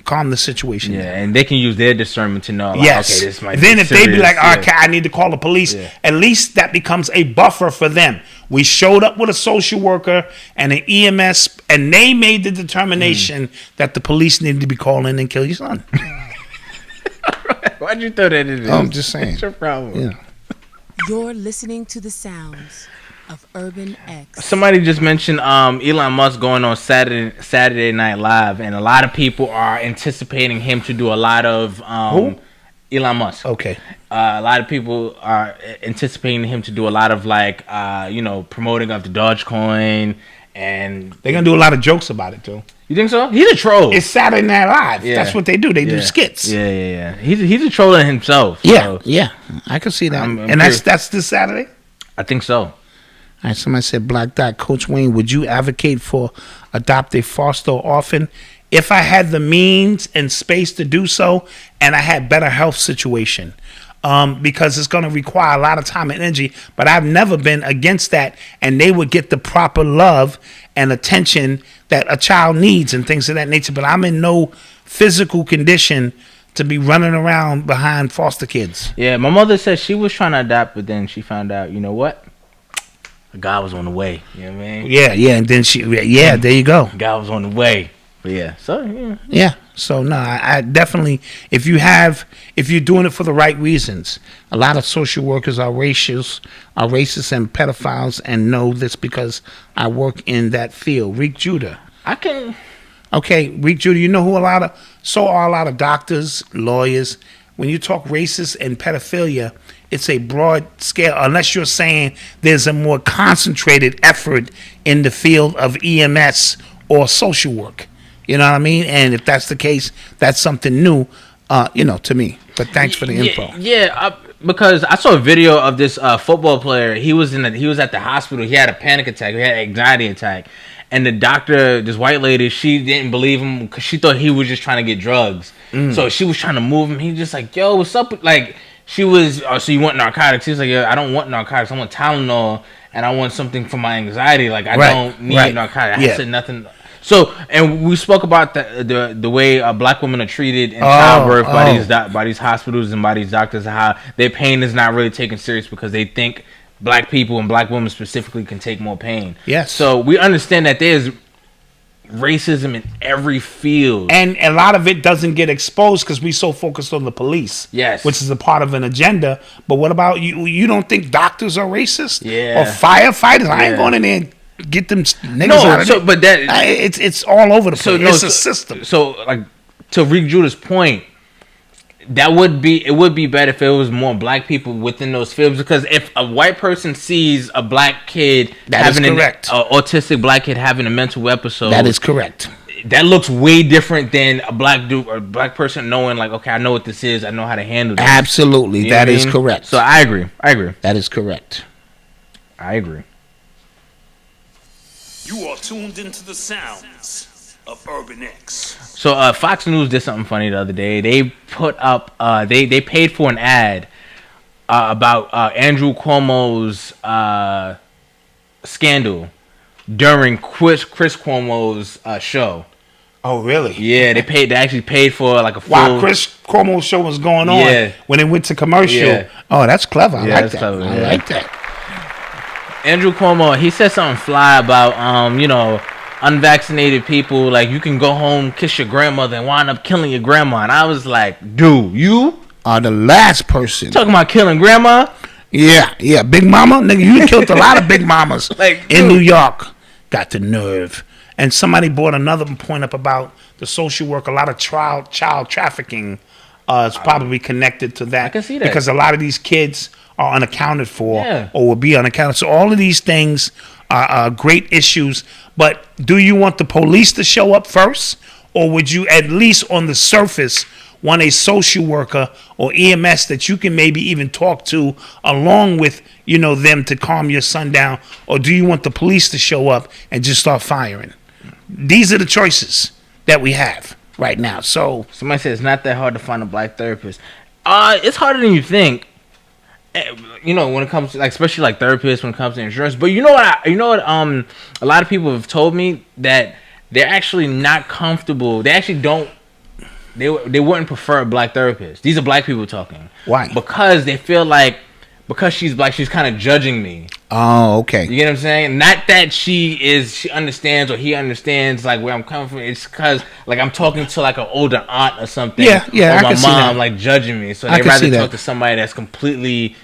calm the situation. Yeah, and they can use their discernment to know. Like, yes. Okay, this might then be if serious, they be like, okay, I need to call the police, at least that becomes a buffer for them. We showed up with a social worker and an EMS, and they made the determination that the police needed to be called in and kill your son. Why'd you throw that in there? I'm just saying. What's your problem? Yeah. You're listening to the sounds of Urban X. Somebody just mentioned Elon Musk going on Saturday Night Live, and a lot of people are anticipating him to do a lot of Who? Elon Musk. Okay. A lot of people are anticipating him to do a lot of promoting of the Dogecoin, and they're gonna do a lot of jokes about it too. You think so? He's a troll. It's Saturday Night Live. Yeah. That's what they do. They do skits. Yeah. He's a troll in himself. Yeah, I can see that. I'm that's this Saturday? I think so. All right, somebody said, Black Dot, Coach Wayne, would you advocate for adopt a foster orphan? If I had the means and space to do so, and I had better health situation, because it's going to require a lot of time and energy, but I've never been against that, and they would get the proper love and attention that a child needs and things of that nature, but I'm in no physical condition to be running around behind foster kids. Yeah, my mother said she was trying to adopt, but then she found out, you know what? God was on the way. You know what I mean? Yeah, and then there you go. God was on the way. But yeah, so yeah. So no, I definitely, if you're doing it for the right reasons. A lot of social workers are racist and pedophiles, and know this because I work in that field. Reek Judah. Okay, Reek Judah, you know who are a lot of doctors, lawyers. When you talk racist and pedophilia, it's a broad scale, unless you're saying there's a more concentrated effort in the field of EMS or social work. You know what I mean? And if that's the case, that's something new, to me. But thanks for the info. Yeah, because I saw a video of this football player. He was at the hospital. He had a panic attack. He had an anxiety attack. And the doctor, this white lady, she didn't believe him because she thought he was just trying to get drugs. So she was trying to move him. He just like, yo, what's up? Like, she was, so you want narcotics? He was like, yeah, I don't want narcotics. I want Tylenol, and I want something for my anxiety. Like, I don't need narcotics. I said nothing. So, and we spoke about the way black women are treated in childbirth by these hospitals and by these doctors, and how their pain is not really taken serious because they think black people and black women specifically can take more pain. Yes. So we understand that there's racism in every field, and a lot of it doesn't get exposed because we're so focused on the police. Yes. Which is a part of an agenda. But what about you? You don't think doctors are racist? Yeah. Or firefighters? I ain't going in there and get them niggas out of there. But that it's all over the place. It's a system. So, like, to Reek Judah's point, it would be better if it was more black people within those fields, because if a white person sees a black kid having an autistic black kid having a mental episode, that is correct. That looks way different than a black dude or black person knowing, like, okay, I know what this is, I know how to handle this. Absolutely, that is correct. So I agree. That is correct. I agree. You are tuned into the sounds of Urban X. So Fox News did something funny the other day. They put up, they paid for an ad about Andrew Cuomo's scandal during Chris Cuomo's show. Oh, really? Yeah, they actually paid for like a full... While Chris Cuomo's show was going on, when it went to commercial. Yeah. Oh, that's clever. I like that. Clever, I like that. Andrew Cuomo, he said something fly about, unvaccinated people. Like, you can go home, kiss your grandmother, and wind up killing your grandma. And I was like, dude, you are the last person talking about killing grandma. Yeah, Big Mama, nigga, you killed a lot of Big Mamas in New York. Got the nerve. And somebody brought another point up about the social work. A lot of child trafficking is probably connected to that. I can see that. Because a lot of these kids are unaccounted for or will be unaccounted. So all of these things are great issues. But do you want the police to show up first? Or would you at least on the surface want a social worker or EMS that you can maybe even talk to along with, them to calm your son down? Or do you want the police to show up and just start firing? These are the choices that we have right now. So somebody said it's not that hard to find a black therapist. It's harder than you think. When it comes to especially therapists, when it comes to insurance. But you know what? A lot of people have told me that they're actually not comfortable. They actually don't. They wouldn't prefer a black therapist. These are black people talking. Why? Because they feel like because she's black, she's kind of judging me. Oh, okay. You get what I'm saying? Not that she understands or he understands where I'm coming from. It's because I'm talking to an older aunt or something. Yeah. Or I my can see mom that. judging me. So they rather talk to somebody that's completely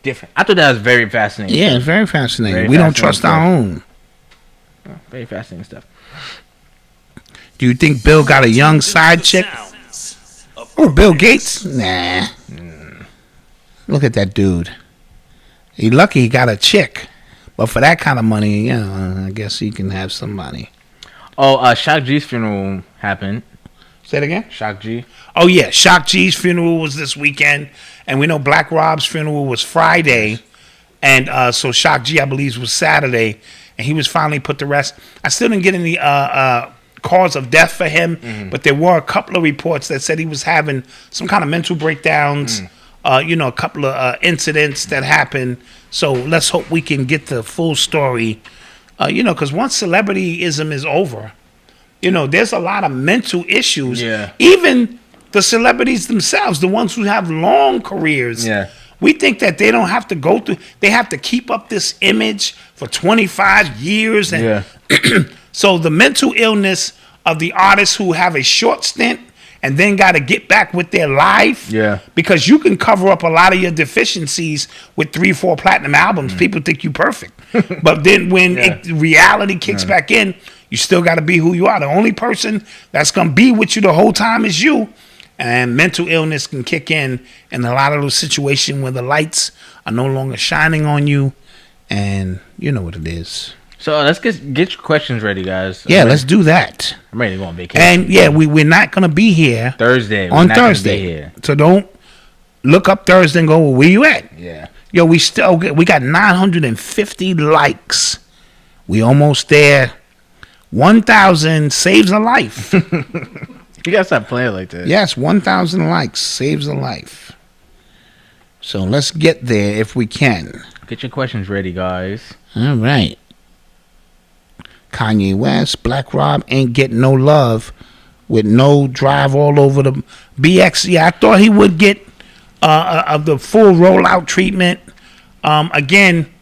different. I thought that was very fascinating. Yeah, it's very fascinating. We don't trust our own. Very fascinating stuff. Do you think Bill got a young side chick? Oh, Bill Gates? Nah. Look at that dude. He lucky he got a chick. But for that kind of money, I guess he can have some money. Oh, Shock G's funeral happened. Say it again? Shock G. Oh, yeah. Shock G's funeral was this weekend. And we know Black Rob's funeral was Friday. And so Shock G, I believe, was Saturday. And he was finally put to rest. I still didn't get any cause of death for him. But there were a couple of reports that said he was having some kind of mental breakdowns. A couple of incidents that happened. So let's hope we can get the full story. Because once celebrityism is over, there's a lot of mental issues. Yeah. Even the celebrities themselves, the ones who have long careers. Yeah. We think that they don't have to go through. They have to keep up this image for 25 years. And so the mental illness of the artists who have a short stint and then got to get back with their life. Yeah. Because you can cover up a lot of your deficiencies with 3-4 platinum albums. People think you perfect. But then when reality kicks back in, you still got to be who you are. The only person that's going to be with you the whole time is you. And mental illness can kick in a lot of those situations where the lights are no longer shining on you. And you know what it is. So let's get your questions ready, guys. Let's do that. I'm ready to go on vacation. And we're not gonna be here Thursday. On Thursday, so don't look up Thursday and go, well, where you at? Yeah. Yo, we got 950 likes. We almost there. 1,000 saves a life. You gotta stop playing like that. Yes, 1,000 likes saves a life. So let's get there if we can. Get your questions ready, guys. All right. Kanye West, Black Rob ain't getting no love with no drive all over the BX. Yeah, I thought he would get the full rollout treatment. Again,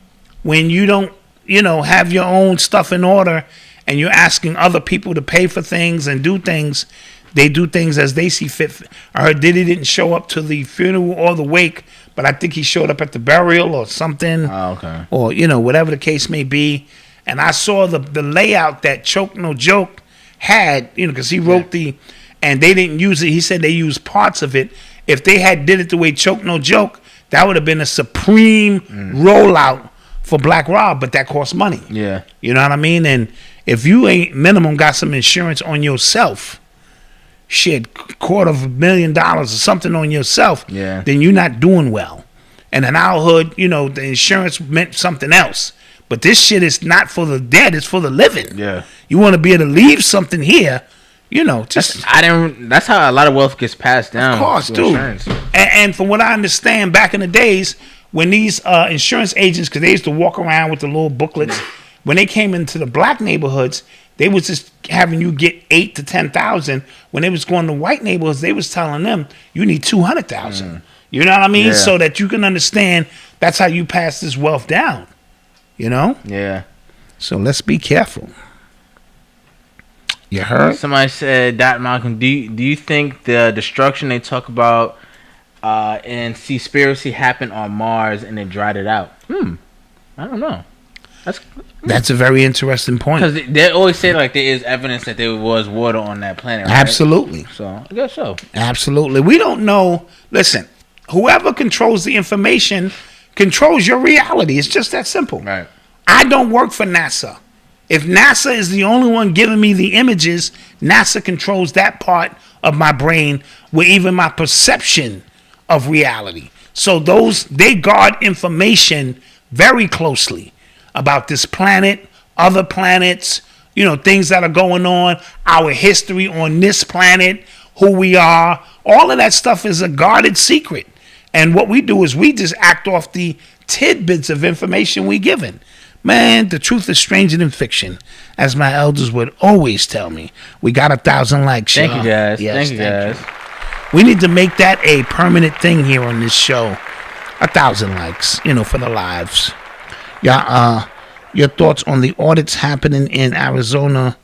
when you don't, have your own stuff in order and you're asking other people to pay for things and do things, they do things as they see fit. I heard Diddy didn't show up to the funeral or the wake, but I think he showed up at the burial or something. Oh, okay. Or, whatever the case may be. And I saw the layout that Choke No Joke had, because he wrote and they didn't use it. He said they used parts of it. If they had did it the way Choke No Joke, that would have been a supreme rollout for Black Rob, but that costs money. Yeah. You know what I mean? And if you ain't minimum got some insurance on yourself, shit, $250,000 or something on yourself, then you're not doing well. And in our hood, the insurance meant something else. But this shit is not for the dead; it's for the living. Yeah, you want to be able to leave something here, Just that's how a lot of wealth gets passed down. Of course, dude. And from what I understand, back in the days when these insurance agents, because they used to walk around with the little booklets, when they came into the black neighborhoods, They was just having you get 8 to 10,000. When they was going to white neighborhoods, they was telling them you need 200,000. You know what I mean? Yeah. So that you can understand that's how you pass this wealth down. You know? Yeah. So let's be careful. You heard? Somebody said, Dot Malcolm, do you think the destruction they talk about in Seaspiracy happened on Mars and it dried it out? I don't know. That's a very interesting point. Because they always say like there is evidence that there was water on that planet, right? Absolutely. So I guess so. Absolutely. We don't know. Listen, whoever controls the information controls your reality. It's just that simple. Right. I don't work for NASA. If NASA is the only one giving me the images, NASA controls that part of my brain where even my perception of reality. So they guard information very closely about this planet, other planets, things that are going on, our history on this planet, who we are. All of that stuff is a guarded secret. And what we do is we just act off the tidbits of information we given. Man, the truth is stranger than fiction, as my elders would always tell me. We got 1,000 likes. Thank you, y'all. guys. Yes, Thank you, guys. We need to make that a permanent thing here on this show. 1,000 likes, for the lives. Yeah, your thoughts on the audits happening in Arizona,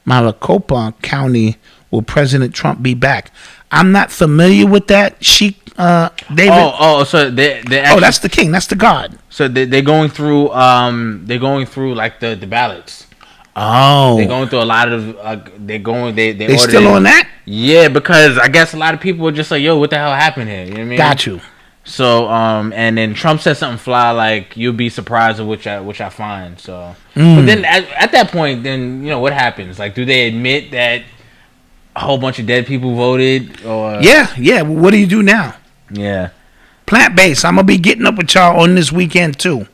Maricopa County? Will President Trump be back? I'm not familiar with that. David. So they that's the king. That's the God. So they're going through like the ballots. Oh, they're going through a lot of they still on that? Yeah, because I guess a lot of people were just like, yo, what the hell happened here? You know what I mean? Got you. So and then Trump said something fly like, you'll be surprised at which I find. So but then at that point, then what happens? Like, do they admit that a whole bunch of dead people voted? Or yeah. What do you do now? Yeah. Plant-based. I'm gonna be getting up with y'all on this weekend too.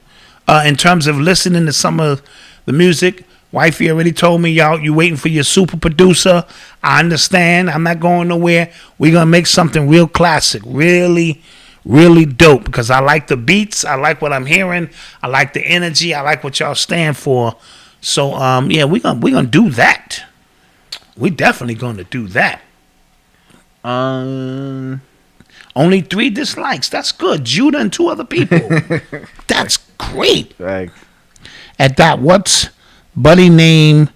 In terms of listening to some of the music. Wifey already told me, y'all, you waiting for your super producer. I understand. I'm not going nowhere. We're gonna make something real classic, really, really dope, because I like the beats. I like what I'm hearing. I like the energy. I like what y'all stand for. So we're gonna do that. We definitely gonna do that. Only 3 dislikes. That's good. Judah and 2 other people. That's great. Right. At that, what's buddy name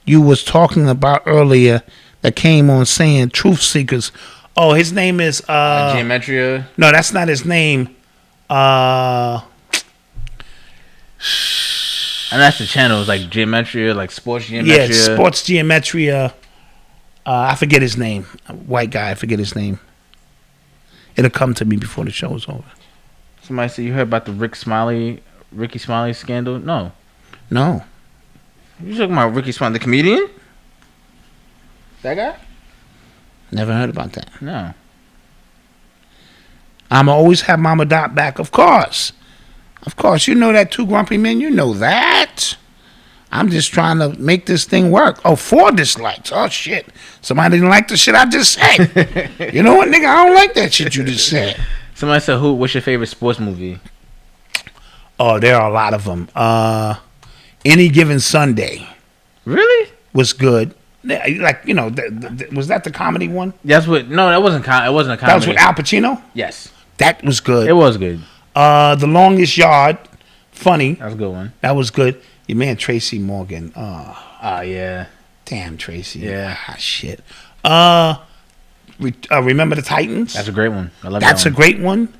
you was talking about earlier that came on saying truth seekers? Oh, his name is Geometria. No, that's not his name. And that's the channel. It's like Geometria, like Sports Geometria. Yeah, Sports Geometria. I forget his name. White guy. I forget his name. It'll come to me before the show is over. Somebody said you heard about the Ricky Smiley scandal? No. You talking about Ricky Smiley, the comedian? That guy? Never heard about that. No. I'ma always have Mama Dot back, of course. Of course, you know that 2 grumpy men. You know that. I'm just trying to make this thing work. Oh, 4 dislikes. Oh, shit. Somebody didn't like the shit I just said. You know what, nigga? I don't like that shit you just said. Somebody said, what's your favorite sports movie? Oh, there are a lot of them. Any Given Sunday. Really? Was good. Like, was that the comedy one? That wasn't it wasn't a comedy. That was with Al Pacino? Yes. That was good. It was good. The Longest Yard. Funny. That was a good one. That was good. Your man Tracy Morgan. Yeah. Damn, Tracy. Yeah. Shit. Remember the Titans? That's a great one. I love That's that a great one.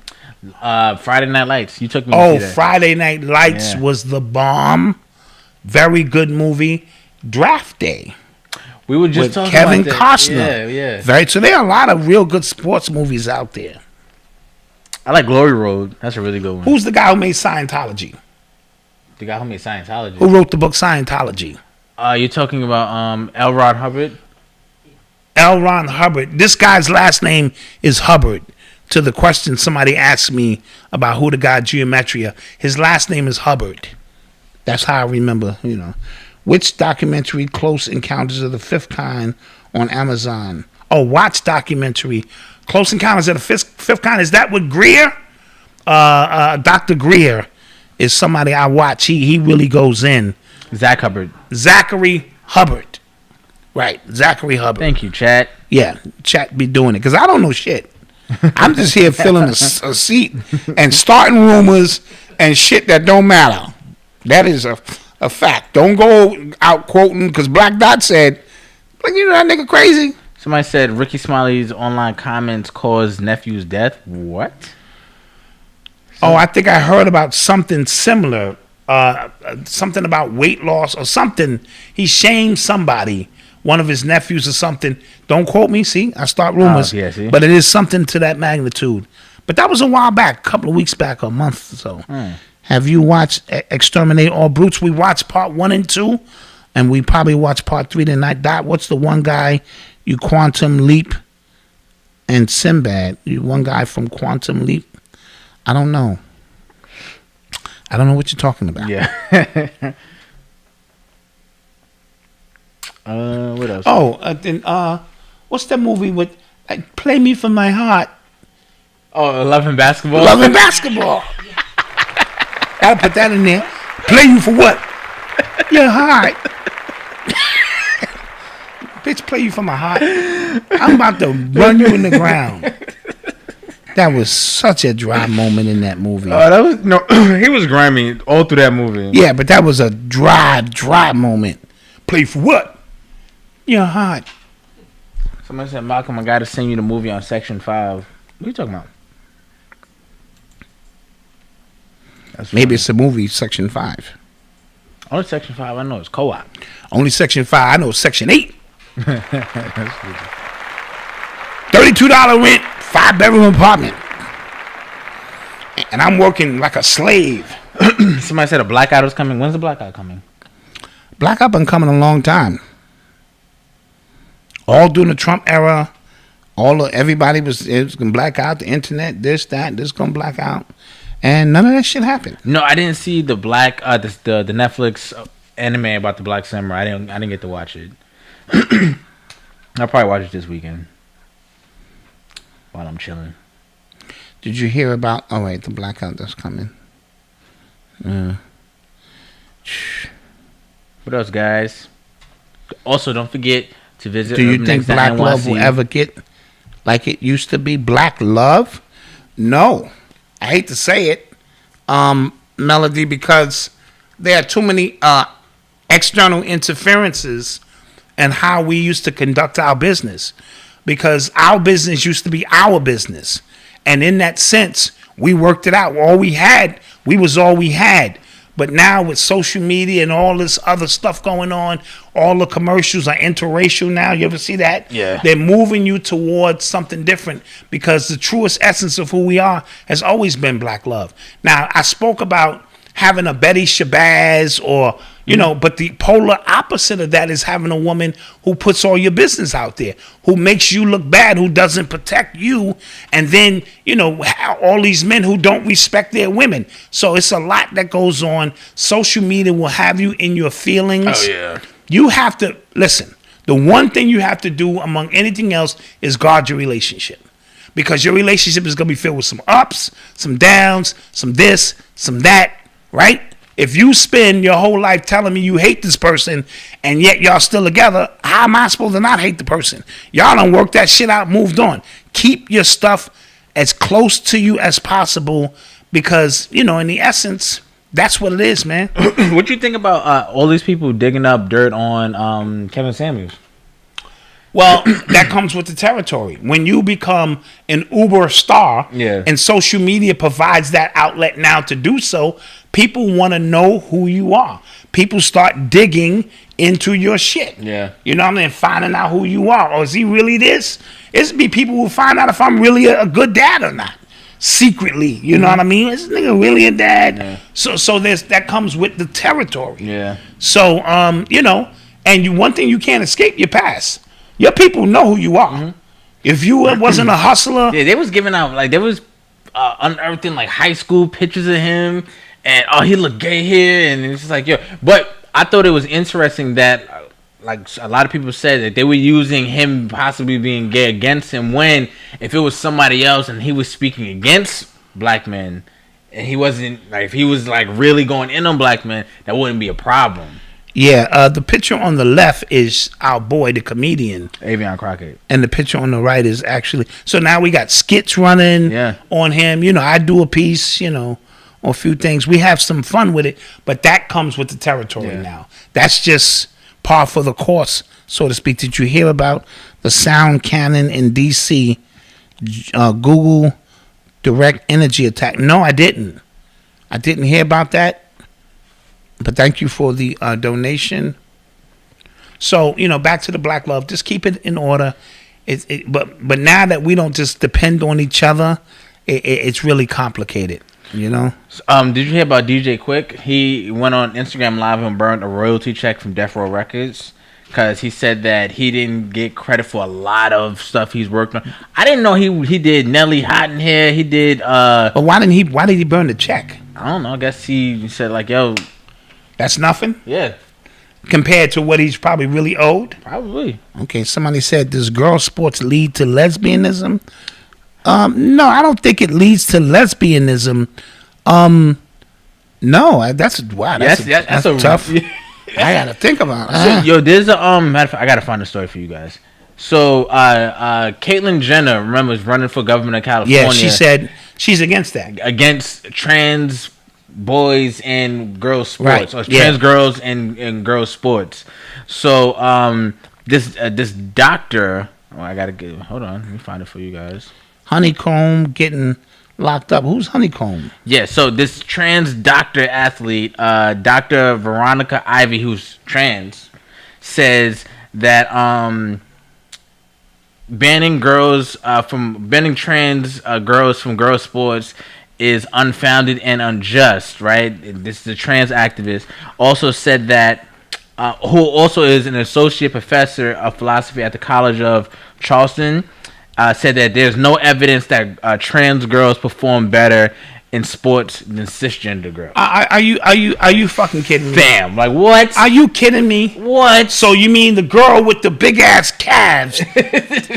Friday Night Lights. You took me to see that. Friday Night Lights was the bomb. Very good movie. Draft Day. We were just talking Kevin about Costner. Yeah. So there are a lot of real good sports movies out there. I like Glory Road. That's a really good one. Who's the guy who made Scientology? The guy who made Scientology. Who wrote the book Scientology? You're talking about L. Ron Hubbard? L. Ron Hubbard. This guy's last name is Hubbard. To the question somebody asked me about who the guy Geometria, his last name is Hubbard. That's how I remember, Which documentary, Close Encounters of the Fifth Kind, on Amazon? Oh, watch documentary, Close Encounters of the Fifth Kind. Is that with Greer? Dr. Greer is somebody I watch. He really goes in. Zach Hubbard. Zachary Hubbard. Right, Zachary Hubbard. Thank you, chat. Yeah, chat be doing it because I don't know shit. I'm just here filling a seat and starting rumors and shit that don't matter. That is a fact. Don't go out quoting because Black Dot said, like, you know that nigga crazy. Somebody said Ricky Smiley's online comments caused nephew's death. What? Oh, I think I heard about something similar. Something about weight loss or something. He shamed somebody, one of his nephews or something. Don't quote me. See, I start rumors. Yeah, see? But it is something to that magnitude. But that was a while back, a couple of weeks back, a month or so. Have you watched Exterminate All Brutes? We watched part 1 and 2, and we probably watched part 3 tonight. Dot, what's the one guy? You Quantum Leap and Sinbad. You one guy from Quantum Leap. I don't know. I don't know what you're talking about. Yeah. What else? Oh, then what's that movie with Play Me for My Heart? Oh, Love and Basketball. Love and Basketball. Gotta put that in there. Play you for what? Your heart. Bitch, play you for my heart. I'm about to run you in the ground. That was such a dry moment in that movie. Oh, that was no. He was grimy all through that movie. Yeah, but that was a dry moment. Play for what? Your heart. Somebody said, Malcolm, I gotta send you the movie on Section 5. What are you talking about? Maybe it's a movie, Section 5. Only Section 5 I know is co-op. Only Section 5 I know is Section 8. $32 rent, 5-bedroom apartment. And I'm working like a slave. Somebody said a blackout was coming. When's the blackout coming? Blackout been coming a long time. All during the Trump era, everybody was gonna black out. The internet, this gonna black out, and none of that shit happened. No, I didn't see the the Netflix anime about the Black Samurai. I didn't get to watch it. I'll probably watch it this weekend while I'm chilling. Did you hear about? Oh wait, the blackout that's coming. What else, guys? Also, don't forget to visit. Do you think Black Love will ever get like it used to be? Black Love? No. I hate to say it, Melody, because there are too many external interferences in how we used to conduct our business. Because our business used to be our business. And in that sense, we worked it out. All we had, was all we had. But now with social media and all this other stuff going on, all the commercials are interracial now. You ever see that? Yeah. They're moving you towards something different because the truest essence of who we are has always been Black love. Now, I spoke about having a Betty Shabazz or, but the polar opposite of that is having a woman who puts all your business out there, who makes you look bad, who doesn't protect you, and then, all these men who don't respect their women. So it's a lot that goes on. Social media will have you in your feelings. Oh, yeah. You have to, listen, the one thing you have to do among anything else is guard your relationship. Because your relationship is going to be filled with some ups, some downs, some this, some that, right? If you spend your whole life telling me you hate this person and yet y'all still together, how am I supposed to not hate the person? Y'all done worked that shit out, moved on. Keep your stuff as close to you as possible because, in the essence, that's what it is, man. What you think about all these people digging up dirt on Kevin Samuels? Well, that comes with the territory. When you become an uber star, and social media provides that outlet now to do so, people want to know who you are. People start digging into your shit. Yeah. You know what I mean? Finding out who you are. Or is he really this? It's be people who find out if I'm really a good dad or not. Secretly. You know what I mean? Is this nigga really a dad? Yeah. So there's that comes with the territory. Yeah. So, and one thing you can't escape your past. Your people know who you are. Mm-hmm. If you wasn't a hustler, they was giving out they was unearthing high school pictures of him, and he looked gay here, and it's just like But I thought it was interesting that a lot of people said that they were using him possibly being gay against him when if it was somebody else and he was speaking against black men, and he wasn't if he was really going in on black men, that wouldn't be a problem. Yeah, the picture on the left is our boy, the comedian, Avion Crockett, and the picture on the right is actually. So now we got skits running on him. You know, I do a piece. You know, on a few things. We have some fun with it, but that comes with the territory now. That's just par for the course, so to speak. Did you hear about the sound cannon in DC? Google direct energy attack. No, I didn't. I didn't hear about that. But thank you for the donation. So, you know, back to the black love. Just keep it in order. But now that we don't just depend on each other, it's really complicated, you know? Did you hear about DJ Quick? He went on Instagram Live and burned a royalty check from Death Row Records because he said that he didn't get credit for a lot of stuff he's worked on. I didn't know he did Nelly Hot in here. He did... But why did he burn the check? I don't know. I guess he said like, yo... That's nothing? Yeah. Compared to what he's probably really owed? Probably. Okay, somebody said, does girl sports lead to lesbianism? No, I don't think it leads to lesbianism. No, that's tough. I gotta think about it. So, yo, there's a matter of fact, I gotta find a story for you guys. So Caitlyn Jenner, remember, is running for governor of California. Yeah, she said she's against that. Against trans boys and girls sports, or trans girls and girls sports. So this doctor, I gotta get, hold on, let me find it for you guys. Honeycomb getting locked up. Who's Honeycomb? Yeah, so this trans doctor athlete, Dr. Veronica Ivy, who's trans, says that banning trans girls from girls sports is unfounded and unjust, right? This is a trans activist. Also said that, who also is an associate professor of philosophy at the College of Charleston, said that there's no evidence that trans girls perform better in sports than cisgender girls. Are you fucking kidding me? Fam, like what? Are you kidding me? What? So you mean the girl with the big ass calves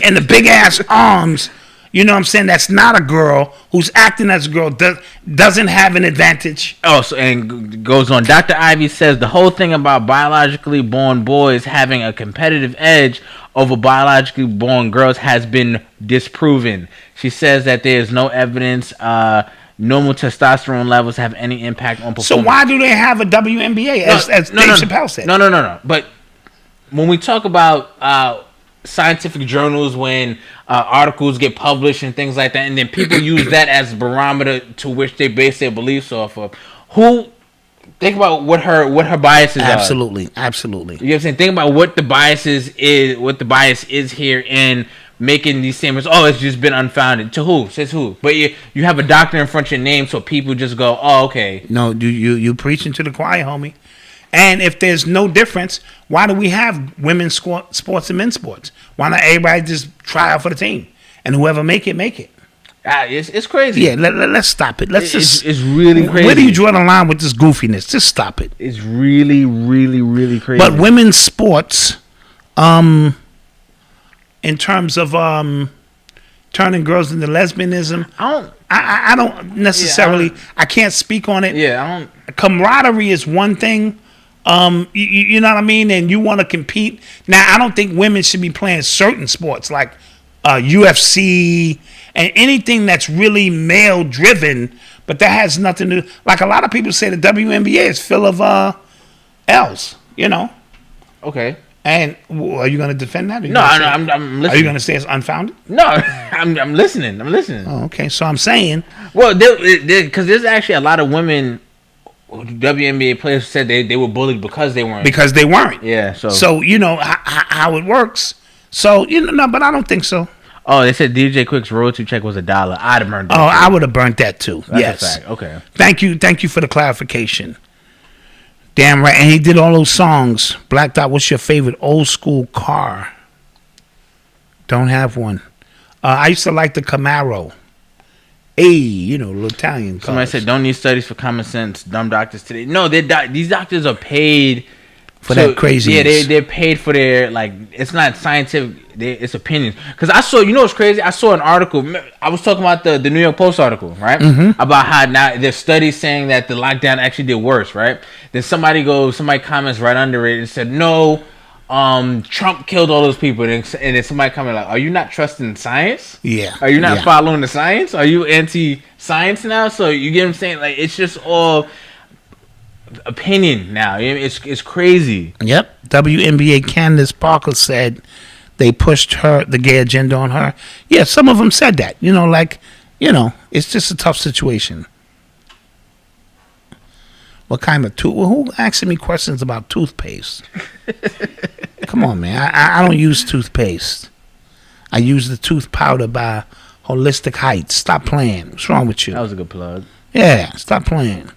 and the big ass arms? You know what I'm saying? That's not a girl who's acting as a girl, doesn't have an advantage. Oh, so, and goes on. Dr. Ivy says the whole thing about biologically born boys having a competitive edge over biologically born girls has been disproven. She says that there is no evidence normal testosterone levels have any impact on performance. So why do they have a WNBA, as Dave Chappelle said? No. But when we talk about scientific journals, when articles get published and things like that, and then people use that as a barometer to which they base their beliefs off of. Think about what her biases are. Absolutely. You know what I'm saying? Think about what the bias is here in making these statements. Oh, it's just been unfounded. To who? Says who? But you have a doctor in front of your name, so people just go, oh, okay. No, you preaching to the choir, homie. And if there's no difference, why do we have women's sports and men's sports? Why not everybody just try out for the team? And whoever make it. It's crazy. Yeah, let's stop it. It's really crazy. Where do you draw the line with this goofiness? Just stop it. It's really, really, really crazy. But women's sports, in terms of turning girls into lesbianism, I don't necessarily. I can't speak on it. Yeah, I don't. Camaraderie is one thing. You know what I mean? And you want to compete. Now, I don't think women should be playing certain sports like UFC and anything that's really male driven, but that has nothing to do. Like a lot of people say the WNBA is full of L's, you know? Okay. And are you going to defend that? No, I'm listening. Are you going to say it's unfounded? No, I'm listening. Oh, okay. So I'm saying. Well, because there's actually a lot of women, WNBA players, said they were bullied because they weren't. Yeah. So you know how it works. So no, but I don't think so. Oh, they said DJ Quick's royalty check was $1. I'd have burned that. Oh, I would have burnt that too. That's yes. a fact. Okay. Thank you for the clarification. Damn right. And he did all those songs. Black Dot, what's your favorite old school car? Don't have one. I used to like the Camaro. Little Italian cars. Somebody said, don't need studies for common sense. Dumb doctors today. No, these doctors are paid for that craziness. Yeah, they're paid for their, like, it's not scientific, it's opinions. Because I saw, you know what's crazy? I saw an article, I was talking about the New York Post article, right? About how now there's studies saying that the lockdown actually did worse, right? Then somebody comments right under it and said, no, Trump killed all those people. And then somebody commented like, are you not trusting science? Yeah. Are you not following the science? Are you anti-science now? So you get what I'm saying? Like, it's just all opinion now. It's crazy. Yep. WNBA Candace Parker said they pushed the gay agenda on her. Yeah, some of them said that. It's just a tough situation. What kind of who asking me questions about toothpaste? Come on, man. I don't use toothpaste. I use the tooth powder by Holistic Heights. Stop playing. What's wrong with you? That was a good plug. Yeah, stop playing.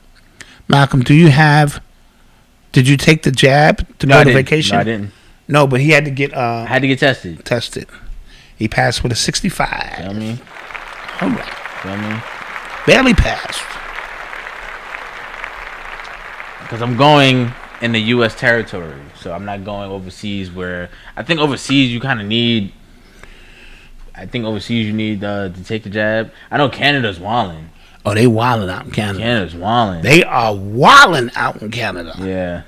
Malcolm, did you take the jab to go to vacation? No, I didn't. No, but he had to get tested. He passed with a 65. Tell me. All right. Barely passed. Because I'm going in the U.S. territory, so I'm not going overseas. Where I think overseas you kind of need. I think overseas you need to take the jab. I know Canada's wilding. Oh, they wilding out in Canada. Canada's wilding. They are wilding out in Canada. Yeah.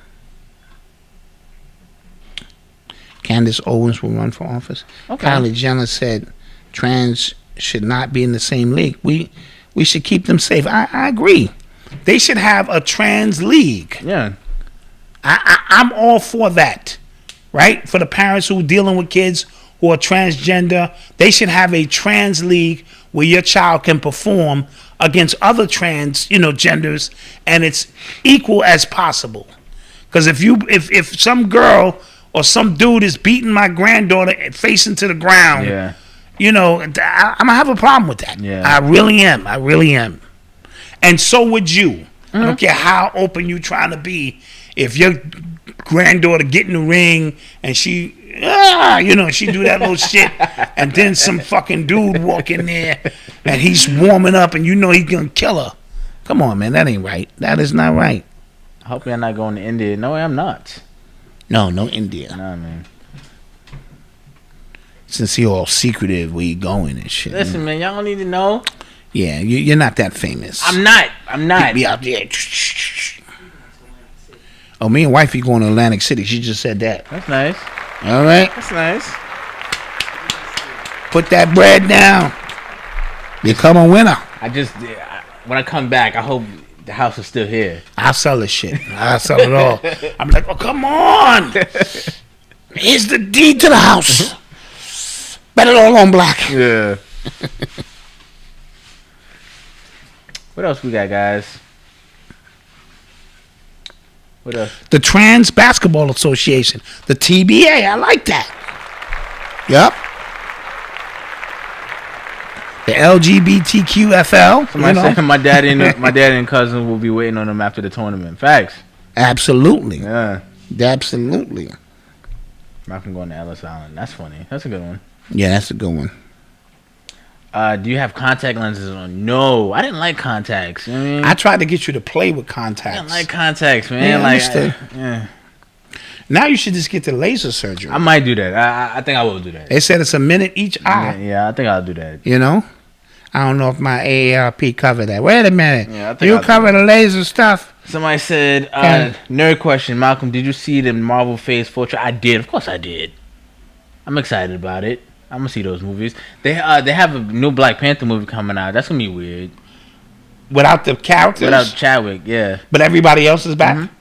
Candace Owens will run for office. Okay. Kylie Jenner said trans should not be in the same league. We should keep them safe. I agree. They should have a trans league. Yeah. I'm all for that. Right? For the parents who are dealing with kids who are transgender, they should have a trans league where your child can perform against other trans, genders, and it's equal as possible. Because if some girl or some dude is beating my granddaughter facing to the ground, I'm gonna have a problem with that. Yeah. I really am. And so would you. I don't care how open you trying to be. If your granddaughter get in the ring and she do that little shit, and then some fucking dude walk in there and he's warming up and he's gonna kill her. Come on, man, that ain't right. That is not right. I hope you're not going to India. No, I'm not. No India. No, man. Since you're all secretive where you going and shit. Listen, man, y'all don't need to know. Yeah, you're not that famous. I'm not. You be out there. Oh, me and wifey going to Atlantic City. She just said that. That's nice. All right. That's nice. Put that bread down. Become a winner. When I come back, I hope the house is still here. I'll sell this shit. I'll sell it all. I'm like, oh, come on. Here's the deed to the house. Bet it all on black. Yeah. What else we got, guys? What else? The Trans Basketball Association, the TBA. I like that. Yep. The LGBTQFL. Somebody said my dad and cousin will be waiting on them after the tournament. Facts. Absolutely. Yeah. Absolutely. Malcolm going to Ellis Island. That's funny. That's a good one. Yeah, that's a good one. Do you have contact lenses on? No, I didn't like contacts. You know what I mean? I tried to get you to play with contacts. I didn't like contacts, man. Yeah, like, now you should just get the laser surgery. I might do that. I think I will do that. They said it's a minute each eye. Yeah, I think I'll do that. I don't know if my AARP covered that. Wait a minute. Yeah, I think you cover the laser stuff? Somebody said, nerd question, Malcolm, did you see the Marvel Phase 4 trailer? I did. Of course I did. I'm excited about it. I'm going to see those movies. They have a new Black Panther movie coming out. That's going to be weird. Without the characters? Without Chadwick, yeah. But everybody else is back? Mm-hmm.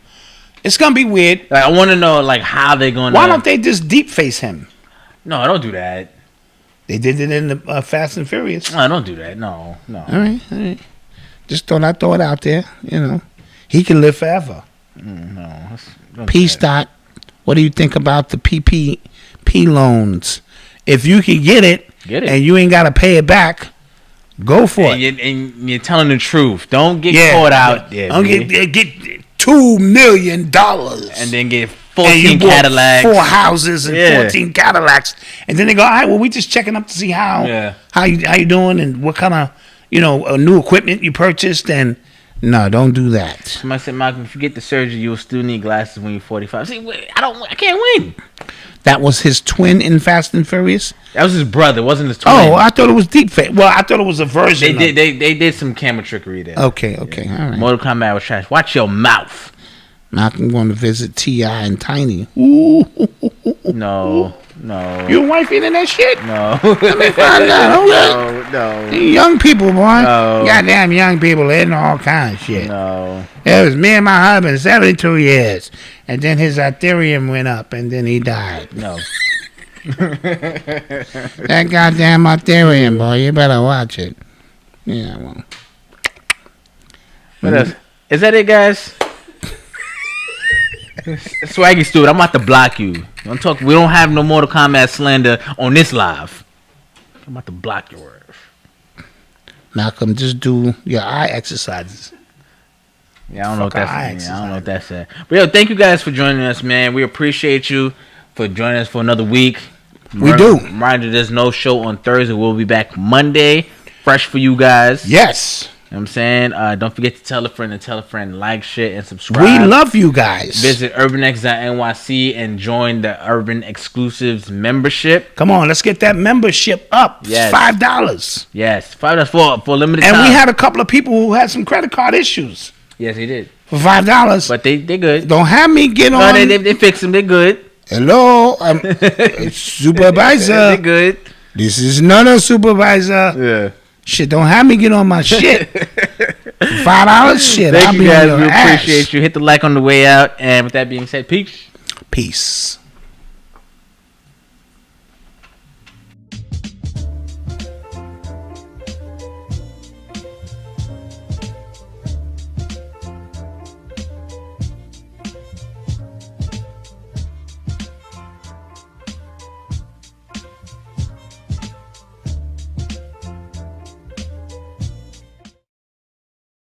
It's going to be weird. Like, I want to know how they're going to... Why don't they just deep face him? No, don't do that. They did it in the Fast and Furious. No, don't do that. No. All right. Just throw it out there. He can live forever. No. P. Dot, what do you think about the PPP loans? If you can get it and you ain't got to pay it back, go for it. And you're telling the truth. Don't get caught out there. Don't get $2 million. And then get 14 Cadillacs. 4 houses and 14 Cadillacs. And then they go, all right, well, we just checking up to see how you doing and what kind of, new equipment you purchased. And No, don't do that. Somebody said, Malcolm, if you get the surgery, you'll still need glasses when you're 45. See, I can't win. That was his twin in Fast and Furious? That was his brother, wasn't his twin. Oh, I thought it was deep fake. Well, I thought it was a version. They did some camera trickery there. Okay, all right. Mortal Kombat was trash. Watch your mouth. Malcolm going to visit T.I. and Tiny. Ooh. No. You wifey in that shit? No. Let me find out. No. Young people, boy. No. Goddamn young people in all kinds of shit. No. It was me and my husband, 72 years. And then his Ethereum went up, and then he died. No. That goddamn Ethereum, boy. You better watch it. Yeah, well. What else? Is that it, guys? Swaggy Stewart, I'm about to block you. Don't talk. We don't have no Mortal Kombat slander on this live. I'm about to block your words. Malcolm, just do your eye exercises. Yeah, I don't know what that's. I don't know what that's at. But yo, thank you guys for joining us, man. We appreciate you for joining us for another week. We do. Reminder: there's no show on Thursday. We'll be back Monday, fresh for you guys. Yes. You know what I'm saying? Don't forget to tell a friend, like, share, and subscribe. We love you guys. Visit urbanx.nyc and join the Urban Exclusives membership. Come on, let's get that membership up. Yes. $5. Yes, $5 for a limited time. And we had a couple of people who had some credit card issues. Yes, he did. For $5. But they good. Don't have me get on. No, they fix them. They good. Hello, I'm supervisor. They good. This is not a supervisor. Yeah. Shit, don't have me get on my shit. $5 shit. Thank I'll you be guys. on your We ass. appreciate you. Hit the like on the way out. And with that being said, peace. Peace.